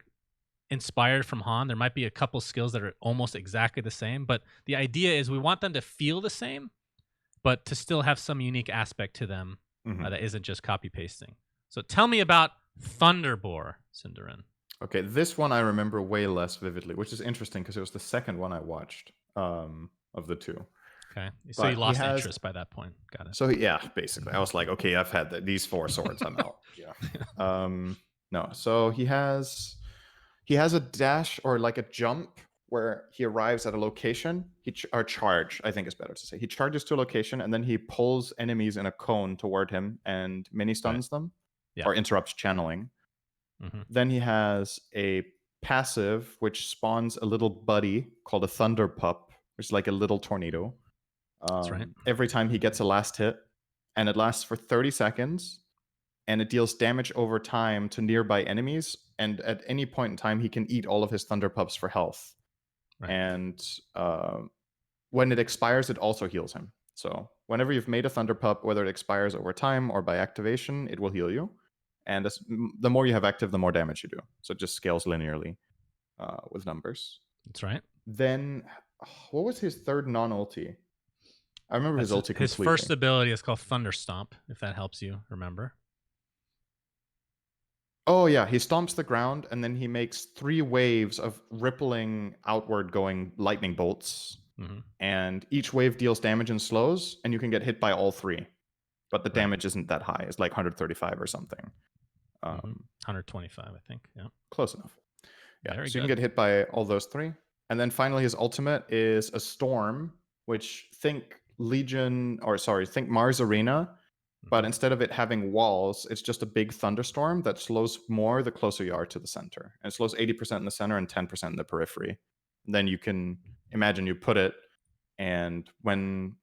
inspired from Han, there might be a couple skills that are almost exactly the same, but the idea is we want them to feel the same, but to still have some unique aspect to them that isn't just copy pasting. So tell me about Thunderbore, Cinderin. Okay, this one I remember way less vividly, which is interesting because it was the second one I watched of the two. Okay, so you lost interest by that point. Got it. So yeah, basically, I was like, okay, I've had these 4 swords, I'm out. Yeah. No, so he has a dash or like a jump where he arrives at a location. Or charge, I think is better to say. He charges to a location and then he pulls enemies in a cone toward him and mini stuns them, or interrupts channeling. Then he has a passive which spawns a little buddy called a Thunder Pup, which is like a little tornado. That's right. Every time he gets a last hit, and it lasts for 30 seconds, and it deals damage over time to nearby enemies. And at any point in time, he can eat all of his Thunder Pups for health. Right. And when it expires, it also heals him. So whenever you've made a Thunder Pup, whether it expires over time or by activation, it will heal you. And the more you have active, the more damage you do. So it just scales linearly with numbers. That's right. Then, what was his third non-ulti? I remember his ulti completely. His first ability is called Thunder Stomp, if that helps you remember. Oh, yeah. He stomps the ground, and then he makes 3 waves of rippling outward going lightning bolts. And each wave deals damage and slows, and you can get hit by all 3. But the damage isn't that high. It's like 135 or something. 125, I think. Yeah. Close enough. Yeah. Very so good. You can get hit by all those 3. And then finally, his ultimate is a storm, which think Mars Arena. But instead of it having walls, it's just a big thunderstorm that slows more the closer you are to the center. And it slows 80% in the center and 10% in the periphery. And then you can imagine you put it, and when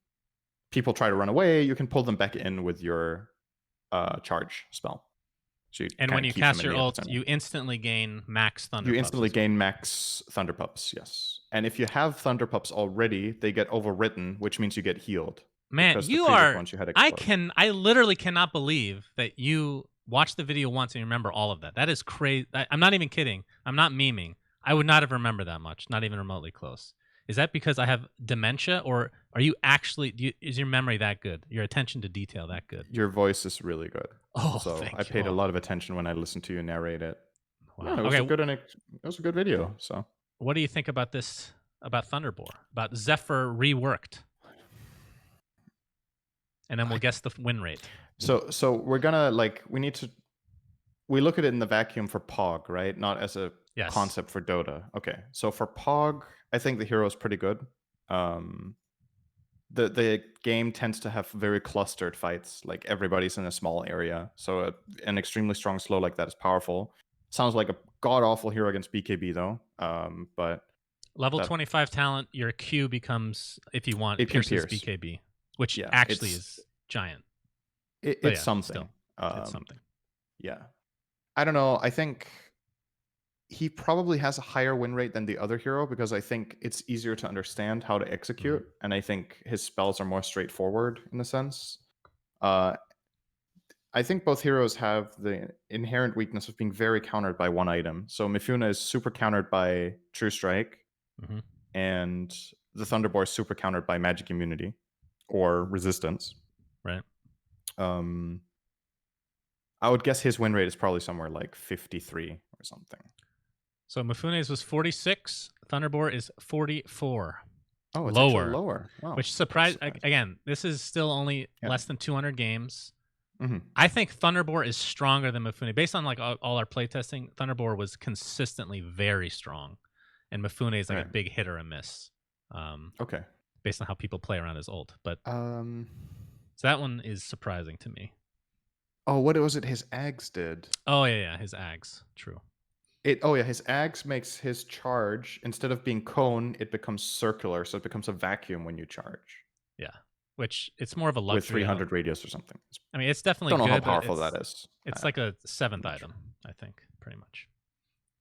people try to run away, you can pull them back in with your charge spell. So and when you cast your ult, you instantly gain max Thunder Pups. You instantly gain max Thunder Pups, yes. And if you have Thunder Pups already, they get overwritten, which means you get healed. Man, you are... I literally cannot believe that you watched the video once and you remember all of that. That is crazy. I'm not even kidding. I'm not memeing. I would not have remembered that much, not even remotely close. Is that because I have dementia, or are you actually... is your memory that good? Your attention to detail that good? Your voice is really good. Oh, so thank I paid a lot of attention when I listened to you narrate it. Wow. Yeah, it was a good video. So, what do you think about this? About Thunderbore? About Zephyr reworked? And then we'll guess the win rate. So we're gonna we look at it in the vacuum for POG, right? Not as a concept for Dota. Okay. So for POG, I think the hero is pretty good. The game tends to have very clustered fights. Like everybody's in a small area. So an extremely strong slow like that is powerful. Sounds like a god-awful hero against BKB though. But level 25 talent, your Q becomes, if you want, pierces BKB. Which actually is giant. It's something. It's something. Yeah. I don't know. I think he probably has a higher win rate than the other hero because I think it's easier to understand how to execute. And I think his spells are more straightforward in a sense. I think both heroes have the inherent weakness of being very countered by one item. So Mifuna is super countered by True Strike. And the Thunderbore is super countered by Magic Immunity. Or resistance, right? I would guess his win rate is probably somewhere like 53 or something. So Mifune's was 46. Thunderbore is 44. Oh, it's actually lower. Wow. Which surprised. Again, this is still only less than 200 games. Mm-hmm. I think Thunderbore is stronger than Mifune. Based on like all our playtesting, Thunderbore was consistently very strong. And Mifune is like a big hit or a miss. Okay. Based on how people play around his ult. But so that one is surprising to me. Oh, what was it his Ags did? Oh, yeah, his Ags. True. His Ags makes his charge, instead of being cone, it becomes circular, so it becomes a vacuum when you charge. Yeah. Which it's more of a luxury. With 300 radius or something. I mean, it's definitely don't know good, how powerful that is. It's like a 7th item, I think, pretty much.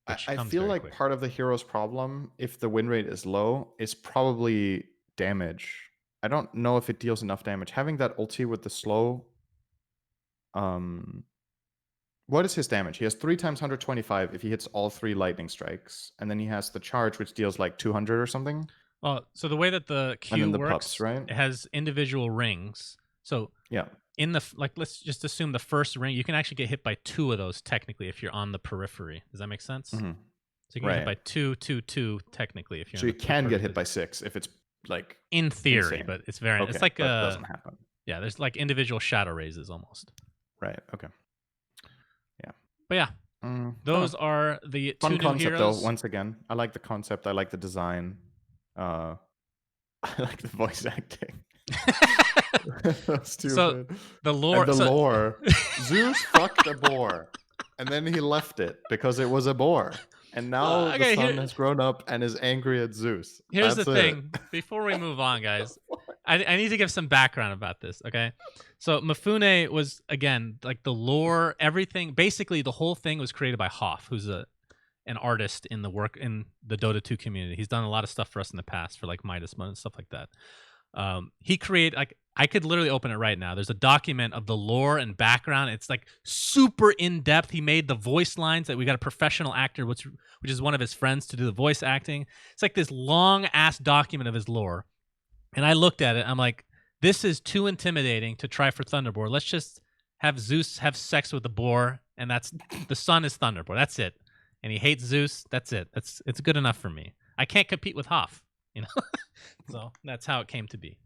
I feel like quick. Part of the hero's problem, if the win rate is low, is probably damage. I don't know if it deals enough damage. Having that ulti with the slow... What is his damage? He has 3 times 125 if he hits all 3 lightning strikes. And then he has the charge, which deals like 200 or something. Well, so the way that the Q works, pups, right? It has individual rings. So yeah, in the let's just assume the first ring, you can actually get hit by 2 of those technically if you're on the periphery. Does that make sense? Mm-hmm. So you can get hit by 2, 2, 2 technically if you're. So you can get hit by 6 if it's like in theory, insane. But it's very. Okay, it's like that doesn't happen. Yeah, there's like individual shadow raises almost. Right. Okay. Yeah. But yeah, those are the fun 2 new concept heroes. though. Once again, I like the concept. I like the design. I like the voice acting. That's stupid. So the lore. And the lore. Zeus fucked a boar, and then he left it because it was a boar. And now the sun has grown up and is angry at Zeus. Here's the thing. Before we move on, guys, I need to give some background about this, okay? So Mifune was, again, like the lore, everything. Basically, the whole thing was created by Hoff, who's an artist in the Dota 2 community. He's done a lot of stuff for us in the past for like Midas Mode and stuff like that. He created, like, I could literally open it right now. There's a document of the lore and background. It's like super in depth. He made the voice lines that we got a professional actor, which is one of his friends, to do the voice acting. It's like this long ass document of his lore. And I looked at it. I'm like, this is too intimidating to try for Thunderbore. Let's just have Zeus have sex with the boar, and that's the sun is Thunderbore. That's it. And he hates Zeus. That's it. It's good enough for me. I can't compete with Hoff, you know. So that's how it came to be.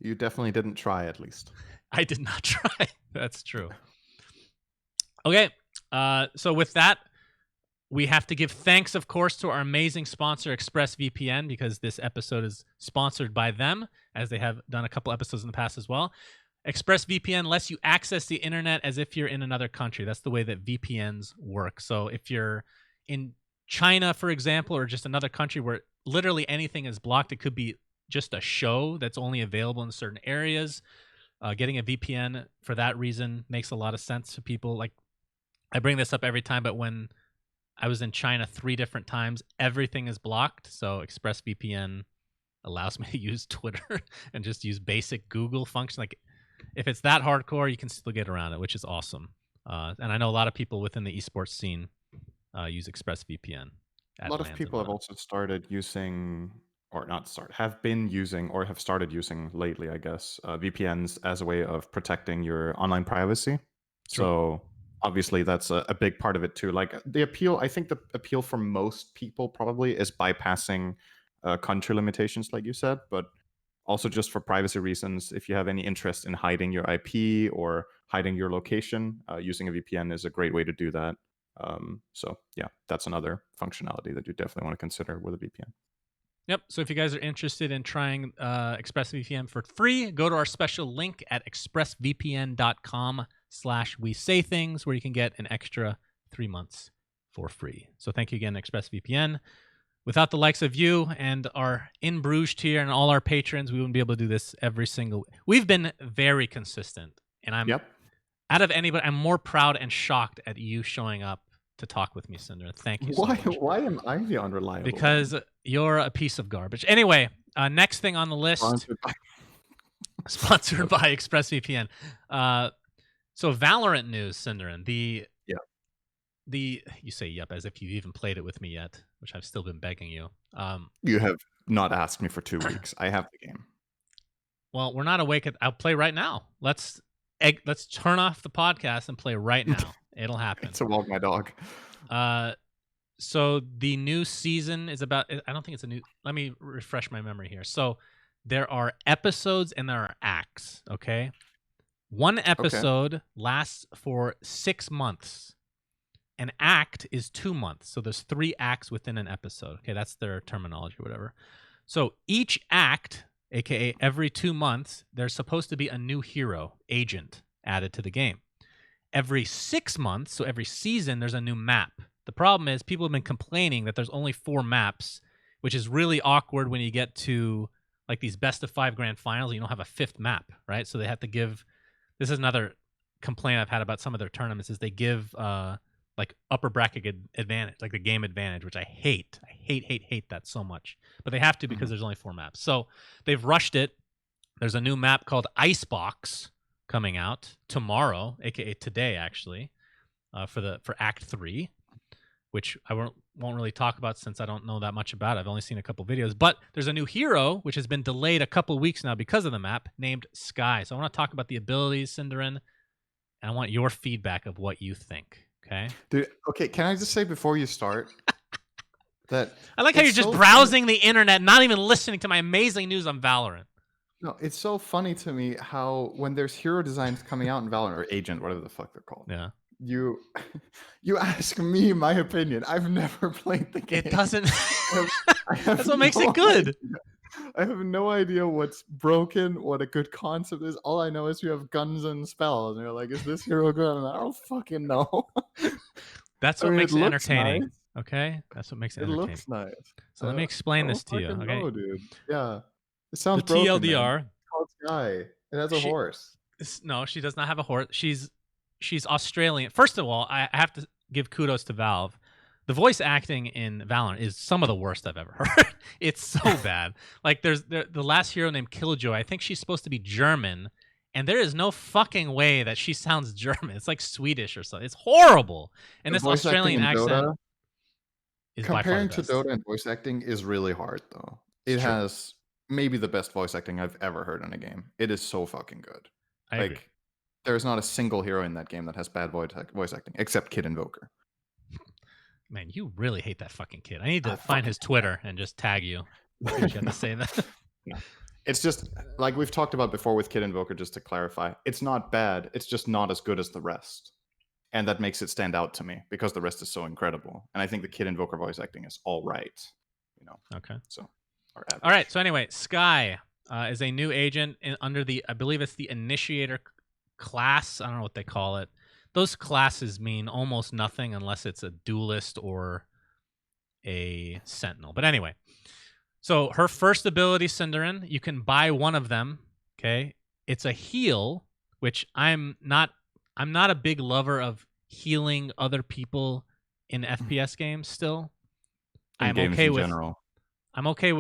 You definitely didn't try, at least. I did not try. That's true. Okay. So with that, we have to give thanks, of course, to our amazing sponsor, ExpressVPN, because this episode is sponsored by them, as they have done a couple episodes in the past as well. ExpressVPN lets you access the internet as if you're in another country. That's the way that VPNs work. So if you're in China, for example, or just another country where literally anything is blocked, it could be just a show that's only available in certain areas. Getting a VPN for that reason makes a lot of sense to people. Like, I bring this up every time, but when I was in China 3 different times, everything is blocked. So ExpressVPN allows me to use Twitter and just use basic Google function. Like, if it's that hardcore, you can still get around it, which is awesome. And I know a lot of people within the esports scene use ExpressVPN. A lot of people have also started using, or not started, have been using, or have started using lately, I guess, VPNs as a way of protecting your online privacy. True. So obviously that's a big part of it too. Like the appeal, I think the appeal for most people probably is bypassing country limitations, like you said, but also just for privacy reasons. If you have any interest in hiding your IP or hiding your location, using a VPN is a great way to do that. So yeah, that's another functionality that you definitely want to consider with a VPN. Yep. So if you guys are interested in trying ExpressVPN for free, go to our special link at expressvpn.com/we-say-things, where you can get an extra 3 months for free. So thank you again, ExpressVPN. Without the likes of you and our in Bruges tier and all our patrons, we wouldn't be able to do this every single. We've been very consistent, and I'm out of anybody, I'm more proud and shocked at you showing up to talk with me, Cinder. Thank you so much. Why am I the unreliable? Because you're a piece of garbage. Anyway, next thing on the list, sponsored by ExpressVPN. So Valorant news, Cinderin. You say yep as if you've even played it with me yet, which I've still been begging you. You have not asked me for 2 weeks. I have the game. Well, we're not awake. I'll play right now. let's turn off the podcast and play right now. It'll happen. It's a walk my dog. So the new season is about. I don't think it's a new. Let me refresh my memory here. So there are episodes and there are acts. Okay, one episode lasts for 6 months. An act is 2 months. So there's 3 acts within an episode. Okay, that's their terminology or whatever. So each act, aka every 2 months, there's supposed to be a new hero, agent, added to the game. Every 6 months, so every season, there's a new map. The problem is people have been complaining that there's only 4 maps, which is really awkward when you get to like these best of 5 grand finals and you don't have a 5th map, right? So they have to give. This is another complaint I've had about some of their tournaments is they give like upper bracket advantage, like the game advantage, which I hate. I hate that so much. But they have to because there's only 4 maps. So they've rushed it. There's a new map called Icebox coming out tomorrow, aka today actually, for Act 3, which I won't really talk about since I don't know that much about it. I've only seen a couple videos. But there's a new hero, which has been delayed a couple weeks now because of the map, named Sky. So I want to talk about the abilities, Cinderin, and I want your feedback of what you think. Okay. Dude, okay, can I just say before you start that I like how you're just browsing the internet, not even listening to my amazing news on Valorant. No, it's so funny to me how when there's hero designs coming out in Valorant or Agent, whatever the fuck they're called. Yeah. You ask me my opinion. I've never played the game. It doesn't. I have That's what makes it good. idea. I have no idea what's broken, what a good concept is. All I know is you have guns and spells, and you're like, "Is this hero good?" And I don't fucking know. That's what makes it entertaining. Nice. Okay, that's what makes it entertaining. It looks nice. So let me explain this to you. Okay, know, dude. Yeah, it sounds the broken, TLDR. Man. It's called Sky. It has a horse. No, she does not have a horse. She's Australian. First of all, I have to give kudos to Valve. The voice acting in Valorant is some of the worst I've ever heard. It's so bad. Like there's the last hero named Killjoy. I think she's supposed to be German, and there is no fucking way that she sounds German. It's like Swedish or something. It's horrible. And this Australian accent Dota, is comparing by far the to Dota and voice acting is really hard though. It has maybe the best voice acting I've ever heard in a game. It is so fucking good. I agree. There's not a single hero in that game that has bad voice acting except Kid Invoker. Man, you really hate that fucking kid. I need to find his Twitter and just tag you. You have to say that. Yeah. It's just like we've talked about before with Kid Invoker, just to clarify. It's not bad. It's just not as good as the rest. And that makes it stand out to me because the rest is so incredible. And I think the Kid Invoker voice acting is all right. You know. Okay. So, all right. So anyway, Sky is a new agent under the, I believe it's the Initiator class. I don't know what they call it. Those classes mean almost nothing unless it's a duelist or a sentinel. But anyway, so her first ability, Cinderin, you can buy one of them. Okay, it's a heal, which I'm not a big lover of healing other people in FPS games. Still, I'm okay with. I'm okay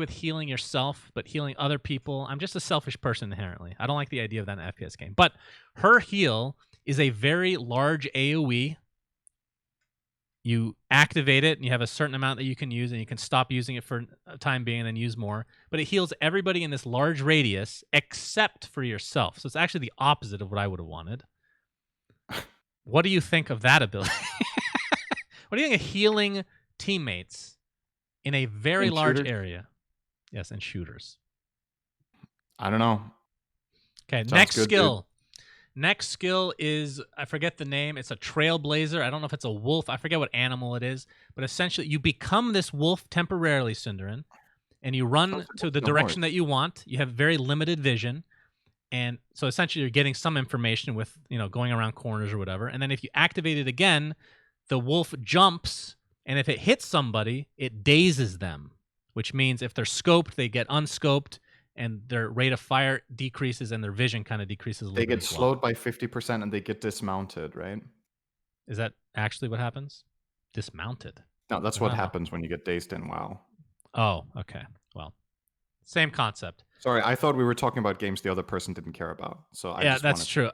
with healing yourself, but healing other people, I'm just a selfish person inherently. I don't like the idea of that in an FPS game. But her heal is a very large AoE. You activate it, and you have a certain amount that you can use, and you can stop using it for a time being and then use more. But it heals everybody in this large radius except for yourself. So it's actually the opposite of what I would have wanted. What do you think of that ability? What do you think of healing teammates in a very large area? Yes, and shooters. I don't know. Okay, next skill. Next skill is, I forget the name. It's a trailblazer. I don't know if it's a wolf. I forget what animal it is. But essentially, you become this wolf temporarily, Cinderin, and you run to the direction that you want. You have very limited vision. And so essentially, you're getting some information with, going around corners or whatever. And then if you activate it again, the wolf jumps, and if it hits somebody, it dazes them, which means if they're scoped, they get unscoped, and their rate of fire decreases and their vision kind of decreases a little bit. They get slowed by 50% and they get dismounted, right? Is that actually what happens? Dismounted? No, that's what happens when you get dazed in WoW. Oh, okay. Well, same concept. Sorry, I thought we were talking about games the other person didn't care about. So I just that's true.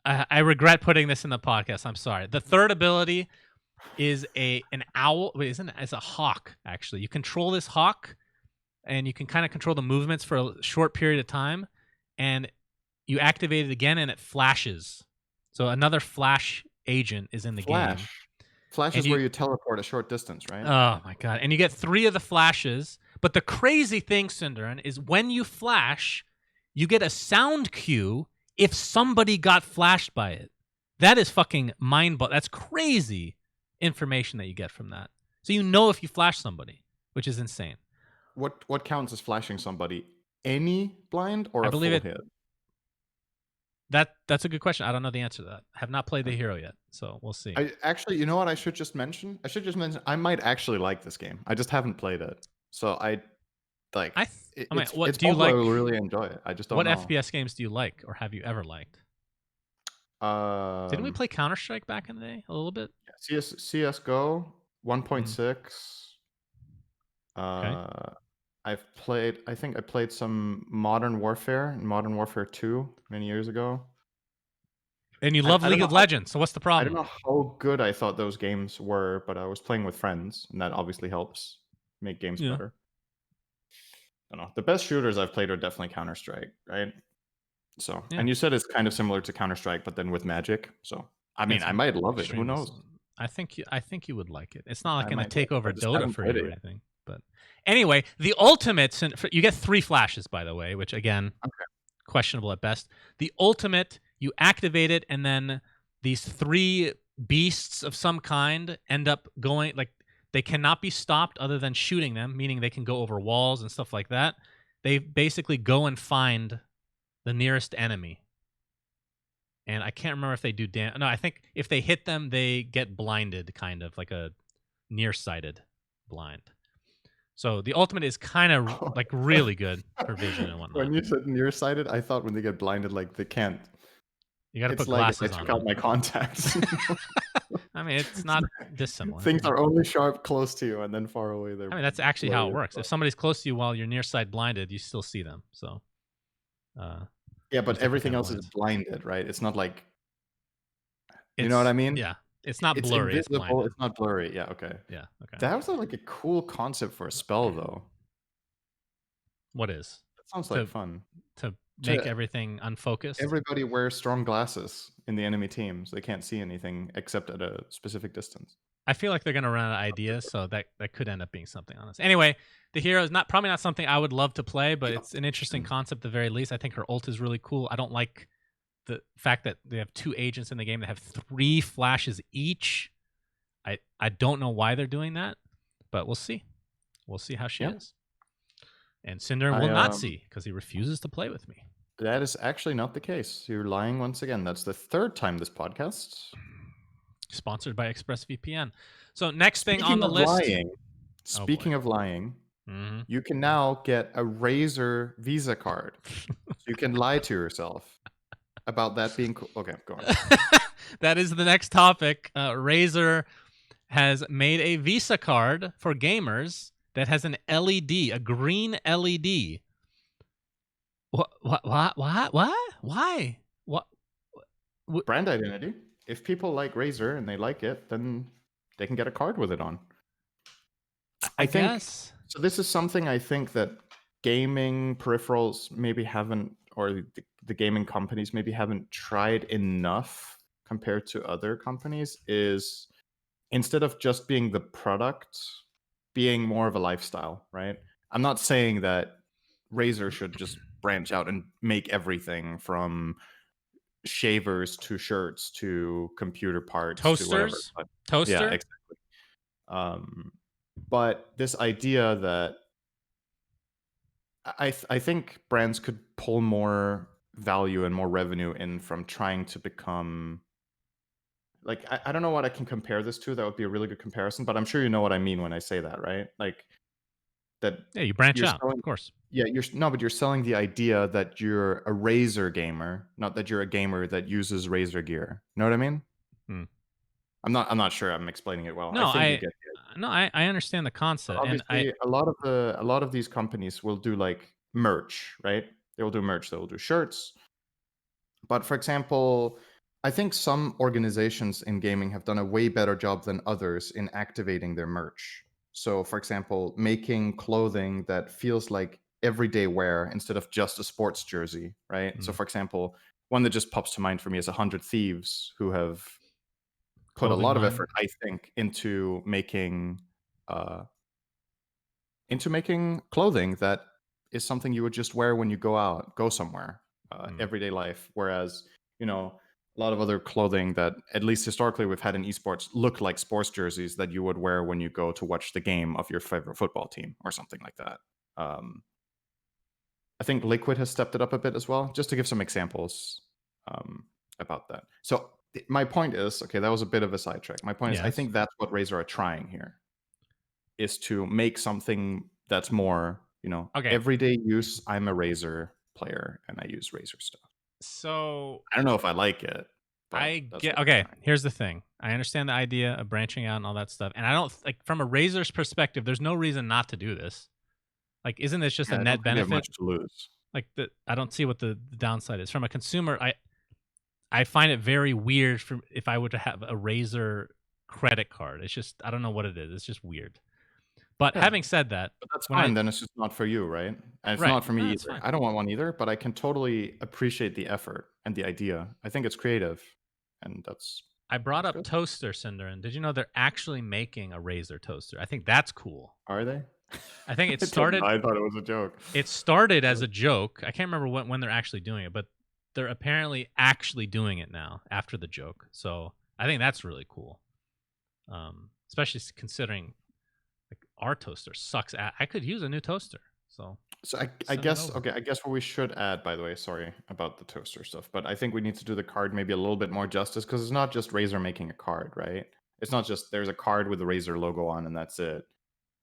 I regret putting this in the podcast. I'm sorry. The third ability is an owl. Wait, it's a hawk, actually. You control this hawk, and you can kind of control the movements for a short period of time. And you activate it again and it flashes. So another flash agent is in the game. Flash And is where you teleport a short distance, right? Oh my god. And you get 3 of the flashes, but the crazy thing, Cinderin, is when you flash, you get a sound cue if somebody got flashed by it. That is fucking that's crazy information that you get from that. So you know if you flash somebody, which is insane. What counts as flashing somebody? Any blind or I a believe full it. hit? That's a good question. I don't know the answer to that. I have not played the hero yet, so we'll see. Actually, you know what I should just mention? I might actually like this game. I just haven't played it. So what it's do you possible like? I will really enjoy it. I just don't What know. FPS games do you like, or have you ever liked? Didn't we play Counter-Strike back in the day a little bit? CS:GO 1.6. Okay. I think I played some Modern Warfare and Modern Warfare 2 many years ago. And you love I don't League know of Legends, so what's the I don't problem? know how good I thought those games were, but I was playing with friends, and that obviously helps make games Yeah. better. I don't know. The best shooters I've played are definitely Counter-Strike, right? So, Yeah. and you said it's kind of similar to Counter-Strike, but then with magic. So, I mean, It's I might love it. Who extremely knows? I think you would like it. It's not like I going to might love take it. over I just Dota haven't for played you it or yet. anything. But anyway, the ultimate you get 3 flashes, by the way, which again, questionable at best. The ultimate, you activate it, and then these 3 beasts of some kind end up going like they cannot be stopped other than shooting them, meaning they can go over walls and stuff like that. They basically go and find the nearest enemy. And I can't remember if they do damage. No, I think if they hit them, they get blinded, kind of like a nearsighted blind. So the ultimate is kind of like really good for vision and whatnot. When you said nearsighted, I thought when they get blinded, like they can't. You got to It's put like if I glasses on took out them. my contacts. I mean, it's not dissimilar. Things are only sharp close to you, and then far away they're. I mean, that's actually how it blurry. works. If somebody's close to you while you're nearsight blinded, you still see them. So, Yeah, but there's different everything kind of else is blinds. blinded, right? It's not like. You know what I mean? Yeah, it's not It's blurry. It's invisible. blinded. It's not blurry. Yeah. Okay. Yeah. Okay. That was like a cool concept for a spell, though. What is? That sounds To like fun. to make everything unfocused. Everybody wears strong glasses in the enemy teams. They can't see anything except at a specific distance. I feel like they're gonna run out of ideas, so that could end up being something on this. Anyway, the hero is probably not something I would love to play, but it's an interesting concept at the very least. I think her ult is really cool. I don't like the fact that they have 2 agents in the game that have 3 flashes each. I don't know why they're doing that, but we'll see. We'll see how she is. And Cinder will not see because he refuses to play with me. That is actually not the case. You're lying once again. That's the 3rd time this podcast. Sponsored by ExpressVPN. So next thing on the list. Speaking of lying, you can now get a Razer Visa card. So you can lie to yourself about that being cool. Okay, go on. That is the next topic. Razer has made a Visa card for gamers that has an LED, a green LED. What? Why? What? Brand identity. If people like Razer and they like it, then they can get a card with it on. I guess. So this is something I think that gaming peripherals maybe haven't, or the gaming companies maybe haven't tried enough compared to other companies, is instead of just being the product, being more of a lifestyle, right? I'm not saying that Razer should just branch out and make everything from shavers to shirts to computer parts Toasters, to whatever. toaster. Yeah, exactly. But this idea that I think brands could pull more value and more revenue in from trying to become like I don't know what I can compare this to. That would be a really good comparison, but I'm sure you know what I mean when I say that, right? Like that. Yeah, you branch out, of course. Yeah, but you're selling the idea that you're a Razer gamer, not that you're a gamer that uses Razer gear. Know what I mean? I'm not sure I'm explaining it well. No, I think you get it. No, I understand the concept. Obviously, and a lot of these companies will do like merch, right? They will do merch. They will do shirts. But for example, I think some organizations in gaming have done a way better job than others in activating their merch. So, for example, making clothing that feels like everyday wear instead of just a sports jersey, right? So, Mm. for example, one that just pops to mind for me is 100 Thieves, who have put a Clothing lot of line. effort, I think, uh, into making clothing that is something you would just wear when you go out, go somewhere, Mm. everyday life. Whereas, a lot of other clothing that, at least historically, we've had in esports look like sports jerseys that you would wear when you go to watch the game of your favorite football team or something like that. Um, I think Liquid has stepped it up a bit as well, just to give some examples about that. So my point is, okay, that was a bit of a sidetrack. My point is, I Yes. think that's what Razer are trying here, is to make something that's more, Okay. everyday use. I'm a Razer player and I use Razer stuff. So I don't know if I like it, but I that's get what they're okay. trying. Here's the thing. I understand the idea of branching out and all that stuff, and I don't like from a Razor's perspective. There's no reason not to do this. Like, isn't this just a Yeah, I don't net think they have benefit? much to lose. Like, I don't see what the downside is. From a consumer, I find it very weird for if I were to have a Razer credit card. It's just I don't know what it is. It's just weird. But Yeah, having said that, but that's when I fine. Then it's just not for you, right? And it's right, not for me that's either. fine. I don't want one either, but I can totally appreciate the effort and the idea. I think it's creative, and I brought that's up good. toaster cinder, and did you know they're actually making a Razer toaster? I think that's cool. Are they? I think it I didn't know. started I thought it was a joke. it started as Uh, a joke. I can't remember when they're actually doing it, but they're apparently actually doing it now after the joke. So I think that's really cool. Especially considering like our toaster sucks. I could use a new toaster. So So I send it guess, over. okay, I guess what we should add, by the way, sorry about the toaster stuff, but I think we need to do the card maybe a little bit more justice, because it's not just Razer making a card, right? It's not just there's a card with the Razer logo on and that's it.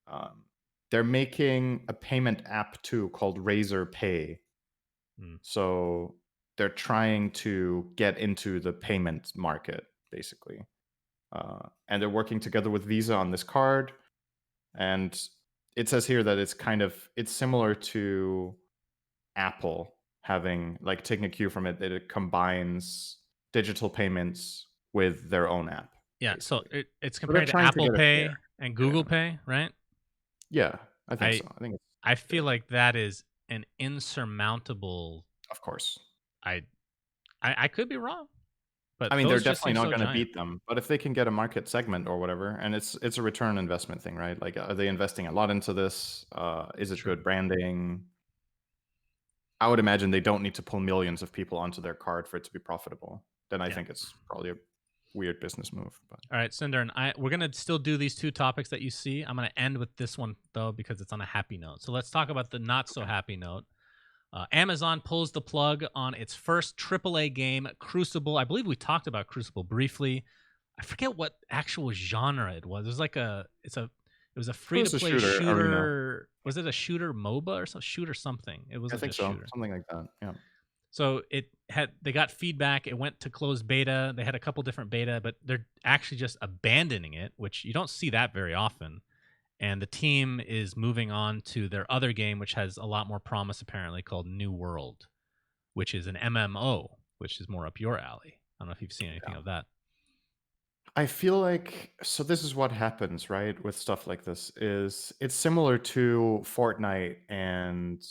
Um, they're making a payment app too called Razer Pay. Mm. So they're trying to get into the payment market, basically. And they're working together with Visa on this card. And it says here that it's similar to Apple having, like, taking a cue from it, that it combines digital payments with their own app, Yeah. So basically. it's So they're compared to trying to Apple get it there. Pay and Google Yeah. Pay, right? Yeah, I think I so. I think it's I feel good. like that is an insurmountable. Of course. I I could be wrong, I but mean, they're those just definitely seem not so gonna giant. beat them, but if they can get a market segment or whatever, and it's a return on investment thing, right? Like, are they investing a lot into this? Is it True. good branding? I would imagine they don't need to pull millions of people onto their card for it to be profitable. Then I Yeah. think it's probably a weird business move, but All right, Cinder, and we're gonna still do these two topics that you see. I'm gonna end with this one though because it's on a happy note. So let's talk about the not so okay. happy note. Amazon pulls the plug on its first AAA game, Crucible. I believe we talked about Crucible briefly. I forget what actual genre it was. It was like it was a It free to was a play shooter arena. shooter. Was it a shooter MOBA or some shooter something? It I wasn't think just so, shooter. something like that, yeah. So they got feedback. It went to closed beta. They had a couple different beta, but they're actually just abandoning it, which you don't see that very often. And the team is moving on to their other game, which has a lot more promise apparently, called New World, which is an MMO, which is more up your alley. I don't know if you've seen anything Yeah. of that. I feel like, so this is what happens, right, with stuff like this, is it's similar to Fortnite and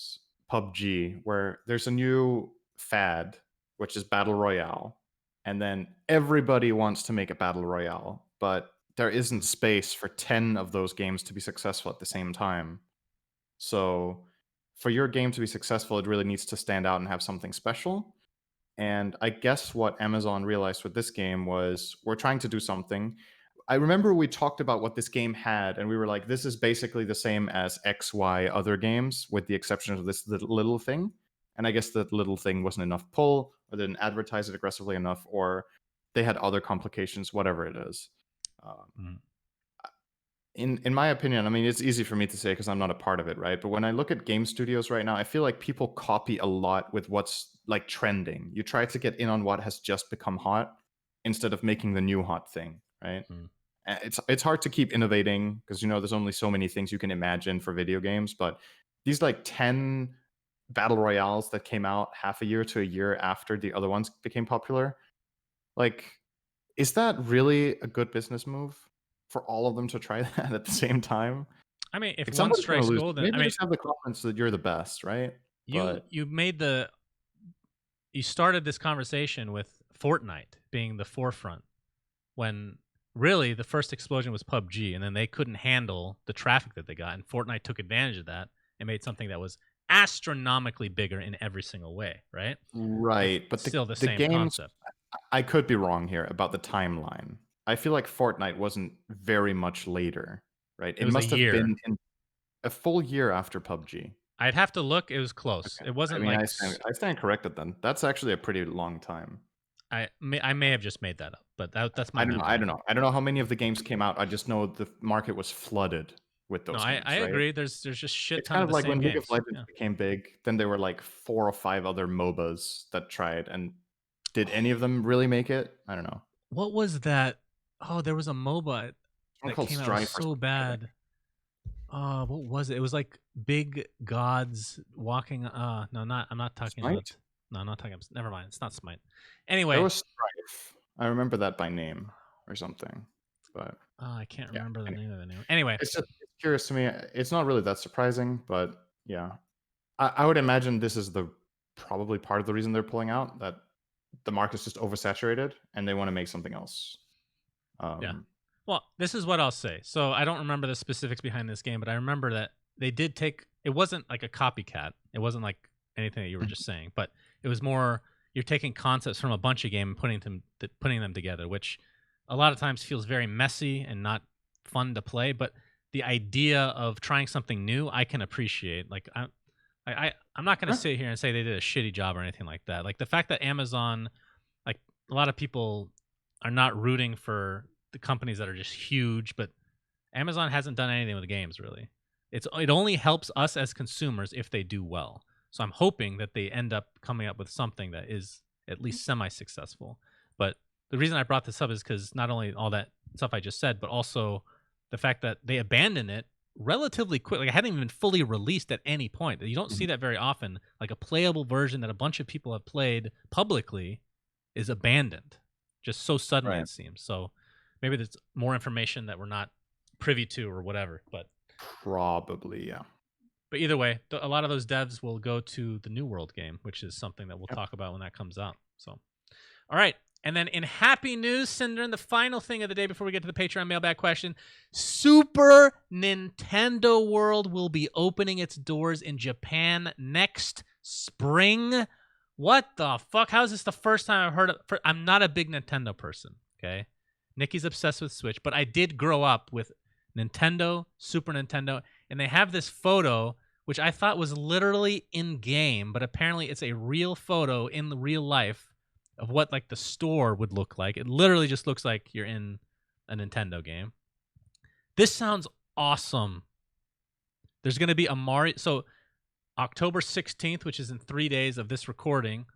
PUBG, where there's a new fad, which is battle royale, and then everybody wants to make a battle royale, but there isn't Mm. space for 10 of those games to be successful at the same time. So for your game to be successful, it really needs to stand out and have something special. And I guess what Amazon realized with this game was, we're trying to do something. I remember we talked about what this game had, and we were like, this is basically the same as XY other games, with the exception of this little thing. And I guess that little thing wasn't enough pull, or they didn't advertise it aggressively enough, or they had other complications, whatever it is. Um, Mm. in my opinion, I mean, it's easy for me to say because I'm not a part of it, right? But when I look at game studios right now, I feel like people copy a lot with what's like trending. You try to get in on what has just become hot instead of making the new hot thing, right? Mm. It's hard to keep innovating because, there's only so many things you can imagine for video games. But these like 10 battle royales that came out half a year to a year after the other ones became popular, like, is that really a good business move for all of them to try that at the same time? I mean, if Like one somebody's gonna strikes lose. gold, then I Maybe mean, just have the confidence that you're the best, right? you But you made the you started this conversation with Fortnite being the forefront when really the first explosion was PUBG, and then they couldn't handle the traffic that they got, and Fortnite took advantage of that and made something that was astronomically bigger in every single way, right? It's right, but still the the same games concept. I could be wrong here about the timeline. I feel like Fortnite wasn't very much later, right? It It was a must have year. been in a full year after PUBG. I'd have to look. It was close. Okay. It I wasn't mean, like I stand corrected then. That's actually a pretty long time. I may have just made that up, but that's my I don't know. I memory. don't know. I don't know how many of the games came out. I just know the market was flooded with No, those I games, right? agree. There's just shit It's ton kind of of the like same when League of games. Legends Yeah. became big, then there were like 4 or 5 other MOBAs that tried, and did any of them really make it? I don't know. What was that? Oh, there was a MOBA One that called came out. It was Strife or so something, I think. bad. What was it? It was like big gods walking. No, not. I'm not talking Smite? about. No, I'm not talking. Never mind. It's not Smite. There Anyway, was Strife. I remember that by name or something, but I can't yeah, remember the anyway. name of the name. Anyway, It's curious to me. It's not really that surprising, but yeah. I would imagine this is the probably part of the reason they're pulling out, that the market's just oversaturated and they wanna make something else. yeah. Um, Well, this is what I'll say. So I don't remember the specifics behind this game, but I remember that they did take. It wasn't like a copycat. It wasn't like anything that you were Mhm. just saying, but it was more you're taking concepts from a bunch of game and putting them together, which a lot of times feels very messy and not fun to play. But the idea of trying something new, I can appreciate. Like I'm not going to Yeah. sit here and say they did a shitty job or anything like that. Like the fact that Amazon, like a lot of people are not rooting for the companies that are just huge, but Amazon hasn't done anything with the games really. It only helps us as consumers if they do well. So I'm hoping that they end up coming up with something that is at least semi-successful. But the reason I brought this up is because not only all that stuff I just said, but also the fact that they abandoned it relatively quick. Like it hadn't even been fully released at any point. You don't see Mhm. that very often. Like a playable version that a bunch of people have played publicly is abandoned just so suddenly, Right. it seems. So maybe there's more information that we're not privy to or whatever. Probably, yeah. But either way, a lot of those devs will go to the New World game, which is something that we'll Yep. talk about when that comes out. So, all right. And then in happy news, Cinder, the final thing of the day before we get to the Patreon mailbag question, Super Nintendo World will be opening its doors in Japan next spring. What the fuck? How is this the first time I've heard of? I'm not a big Nintendo person, okay? Nikki's obsessed with Switch, but I did grow up with Nintendo, Super Nintendo, and they have this photo which I thought was literally in game, but apparently it's a real photo in the real life of what like the store would look like. It literally just looks like you're in a Nintendo game. This sounds awesome. There's going to be a Mario. So October 16th, which is in 3 days of this recording,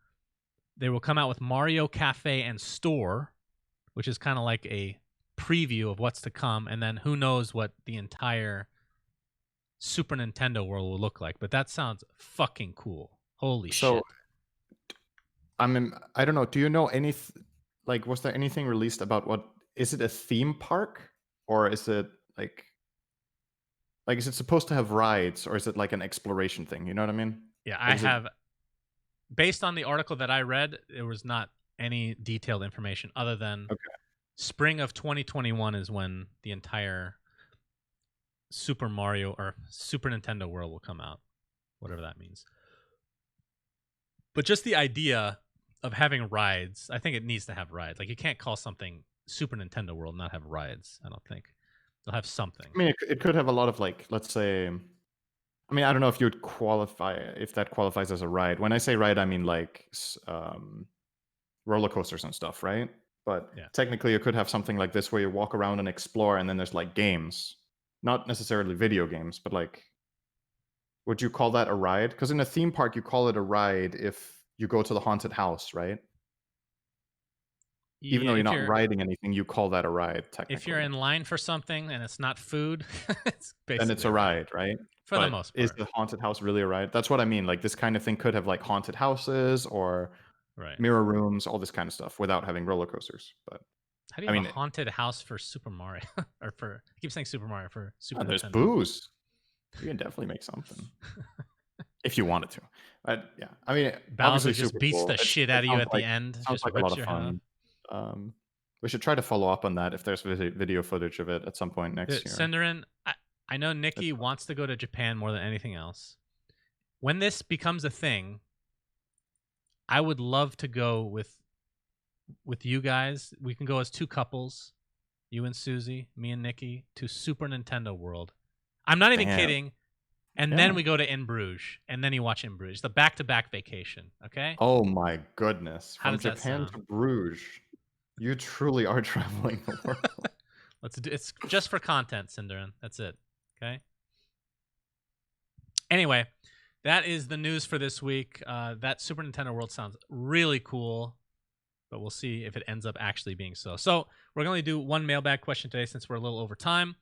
they will come out with Mario Cafe and Store, which is kind of like a preview of what's to come. And then who knows what the entire Super Nintendo world will look like. But that sounds fucking cool. Holy So, shit. I don't know, do you know like, was there anything released about what is it a theme park? Or is it is it supposed to have rides, or is it like an exploration thing, you know what I mean? Yeah, I Like, is it have, based on the article that I read, there was not any detailed information other than okay. spring of 2021 is when the entire Super Mario or Super Nintendo world will come out, whatever that means. But just the idea of having rides, I think it needs to have rides. Like you can't call something Super Nintendo World and not have rides. I don't think they'll have something. I mean, it could have a lot of, like, let's say I don't know if you'd qualify if that qualifies as a ride. When I say ride, I mean like roller coasters and stuff, right? But Yeah. technically, you could have something like this where you walk around and explore, and then there's like games, not necessarily video games, but like, would you call that a ride? Because in a theme park, you call it a ride if you go to the haunted house, right? Even Yeah, though you're not riding anything, you call that a ride if you're technically. in line for something and it's not food, it's Then it's basically a a ride ride, right? for the But most is part. the haunted house really a ride? That's what I mean. Like, this kind of thing could have like haunted houses or Right. mirror rooms, all this kind of stuff, without having roller coasters. But How do you I have a mean, haunted house for Super Mario or for I keep saying Super Mario for Super there's Nintendo? booze. You can definitely make something if you wanted to. But yeah, I mean, Bowser obviously just super beats cool. the shit out of you at the end, Sounds just like a lot rips of your head off. fun. We should try to follow up on that if there's video footage of it at some point next year. Cinderin, I know Nikki wants to go to Japan more than anything else. When this becomes a thing, I would love to go with you guys. We can go as two couples, you and Susie, me and Nikki, to Super Nintendo World. I'm not even kidding. And then we go to In Bruges, and then you watch In Bruges. The back-to-back vacation, okay? Oh my goodness. How From does that Japan sound? to Bruges. You truly are traveling the world. Let's do it's just for content, Cinderin. That's it. Okay? Anyway, that is the news for this week. That Super Nintendo World sounds really cool, but we'll see if it ends up actually being so. So we're going to do one mailbag question today since we're a little over time.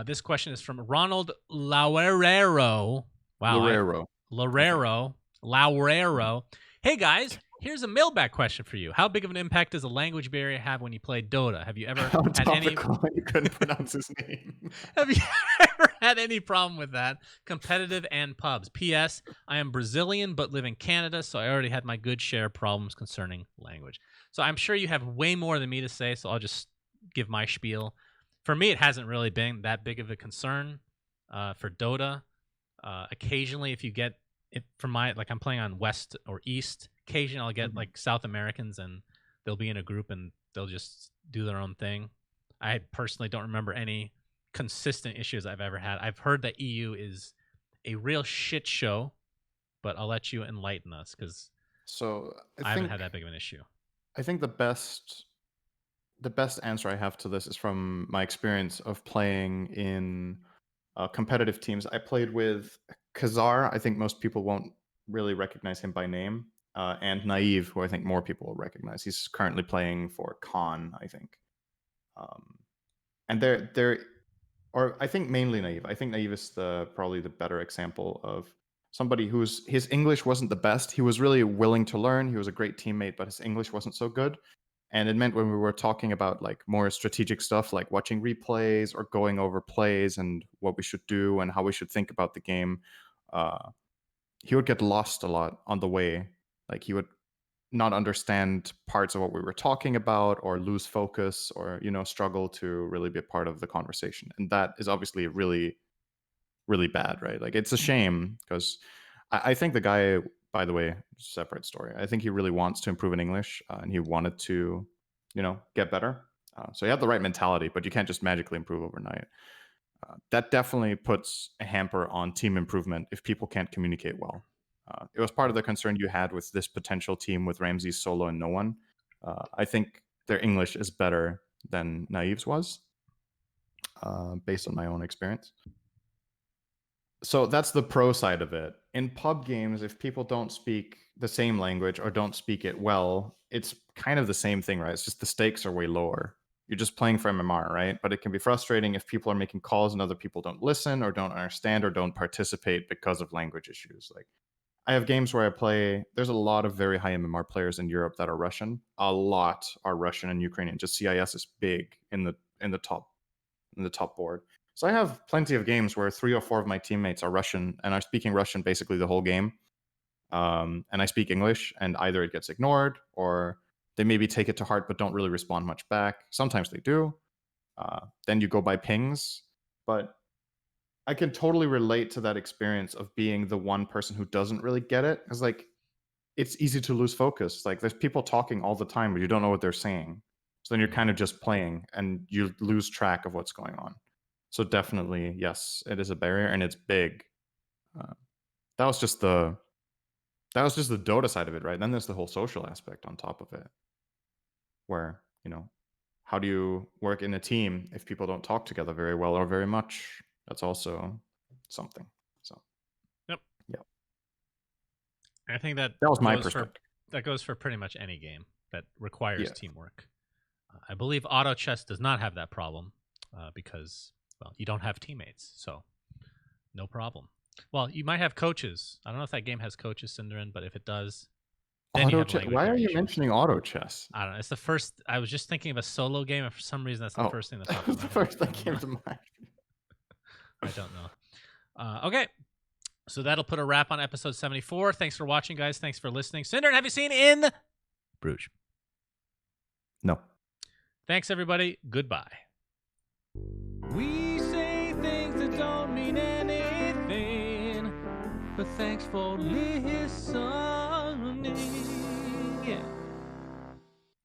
This question is from Ronald Laurero. Wow. Laurero. Hey, guys. Here's a mailbag question for you. How big of an impact does a language barrier have when you play Dota? Have you ever had any? You couldn't pronounce his name. Have you ever had any problem with that? Competitive and pubs. P.S. I am Brazilian but live in Canada, so I already had my good share of problems concerning language. So I'm sure you have way more than me to say, so I'll just give my spiel. For me, it hasn't really been that big of a concern for Dota. Occasionally, if you get it from I'm playing on West or East. Occasionally, I'll get like South Americans, and they'll be in a group and they'll just do their own thing. I personally don't remember any consistent issues I've ever had. I've heard that EU is a real shit show, but I'll let you enlighten us because I haven't had that big of an issue. I think the best answer I have to this is from my experience of playing in competitive teams. I played with Kazar. I think most people won't really recognize him by name. And Naive, who I think more people will recognize. He's currently playing for Khan, I think. And or I think mainly Naive. I think Naive is probably the better example of somebody his English wasn't the best. He was really willing to learn. He was a great teammate, but his English wasn't so good. And it meant when we were talking about like more strategic stuff, like watching replays or going over plays and what we should do and how we should think about the game, he would get lost a lot on the way. Like he would not understand parts of what we were talking about or lose focus or, struggle to really be a part of the conversation. And that is obviously really, really bad, right? Like it's a shame because I think the guy, by the way, separate story. I think he really wants to improve in English and he wanted to, get better. So he had the right mentality, but you can't just magically improve overnight. That definitely puts a hamper on team improvement if people can't communicate well. It was part of the concern you had with this potential team with Ramsey, Solo, and no one. I think their English is better than Naive's was, based on my own experience. So that's the pro side of it. In pub games, if people don't speak the same language or don't speak it well, it's kind of the same thing, right? It's just the stakes are way lower. You're just playing for MMR, right? But it can be frustrating if people are making calls and other people don't listen or don't understand or don't participate because of language issues. Like I have games where I play, there's a lot of very high MMR players in Europe that are Russian. A lot are Russian and Ukrainian. Just CIS is big in the top board. So I have plenty of games where 3 or 4 of my teammates are Russian and are speaking Russian basically the whole game. And I speak English, and either it gets ignored or they maybe take it to heart but don't really respond much back. Sometimes they do. Then you go by pings. But I can totally relate to that experience of being the one person who doesn't really get it. Because, like, it's easy to lose focus. Like, there's people talking all the time, but you don't know what they're saying. So then you're kind of just playing, and you lose track of what's going on. So definitely, yes, it is a barrier, and it's big. That was just the Dota side of it, right? Then there's the whole social aspect on top of it, where how do you work in a team if people don't talk together very well or very much? That's also something. So, yep. Yep. I think that was my perspective. That goes for pretty much any game that requires teamwork. I believe auto chess does not have that problem because, well, you don't have teammates, so no problem. Well, you might have coaches. I don't know if that game has coaches, Cinderin, but if it does, then you have language Why are you issues. mentioning auto chess? I don't know. It's the first. I was just thinking of a solo game, and for some reason, that's the first thing that popped in my head. The first that came to mind. I don't know. Okay. So that'll put a wrap on episode 74. Thanks for watching, guys. Thanks for listening. Cinder, have you seen in Bruges? No. Thanks, everybody. Goodbye. We say things that don't mean anything, but thanks for listening.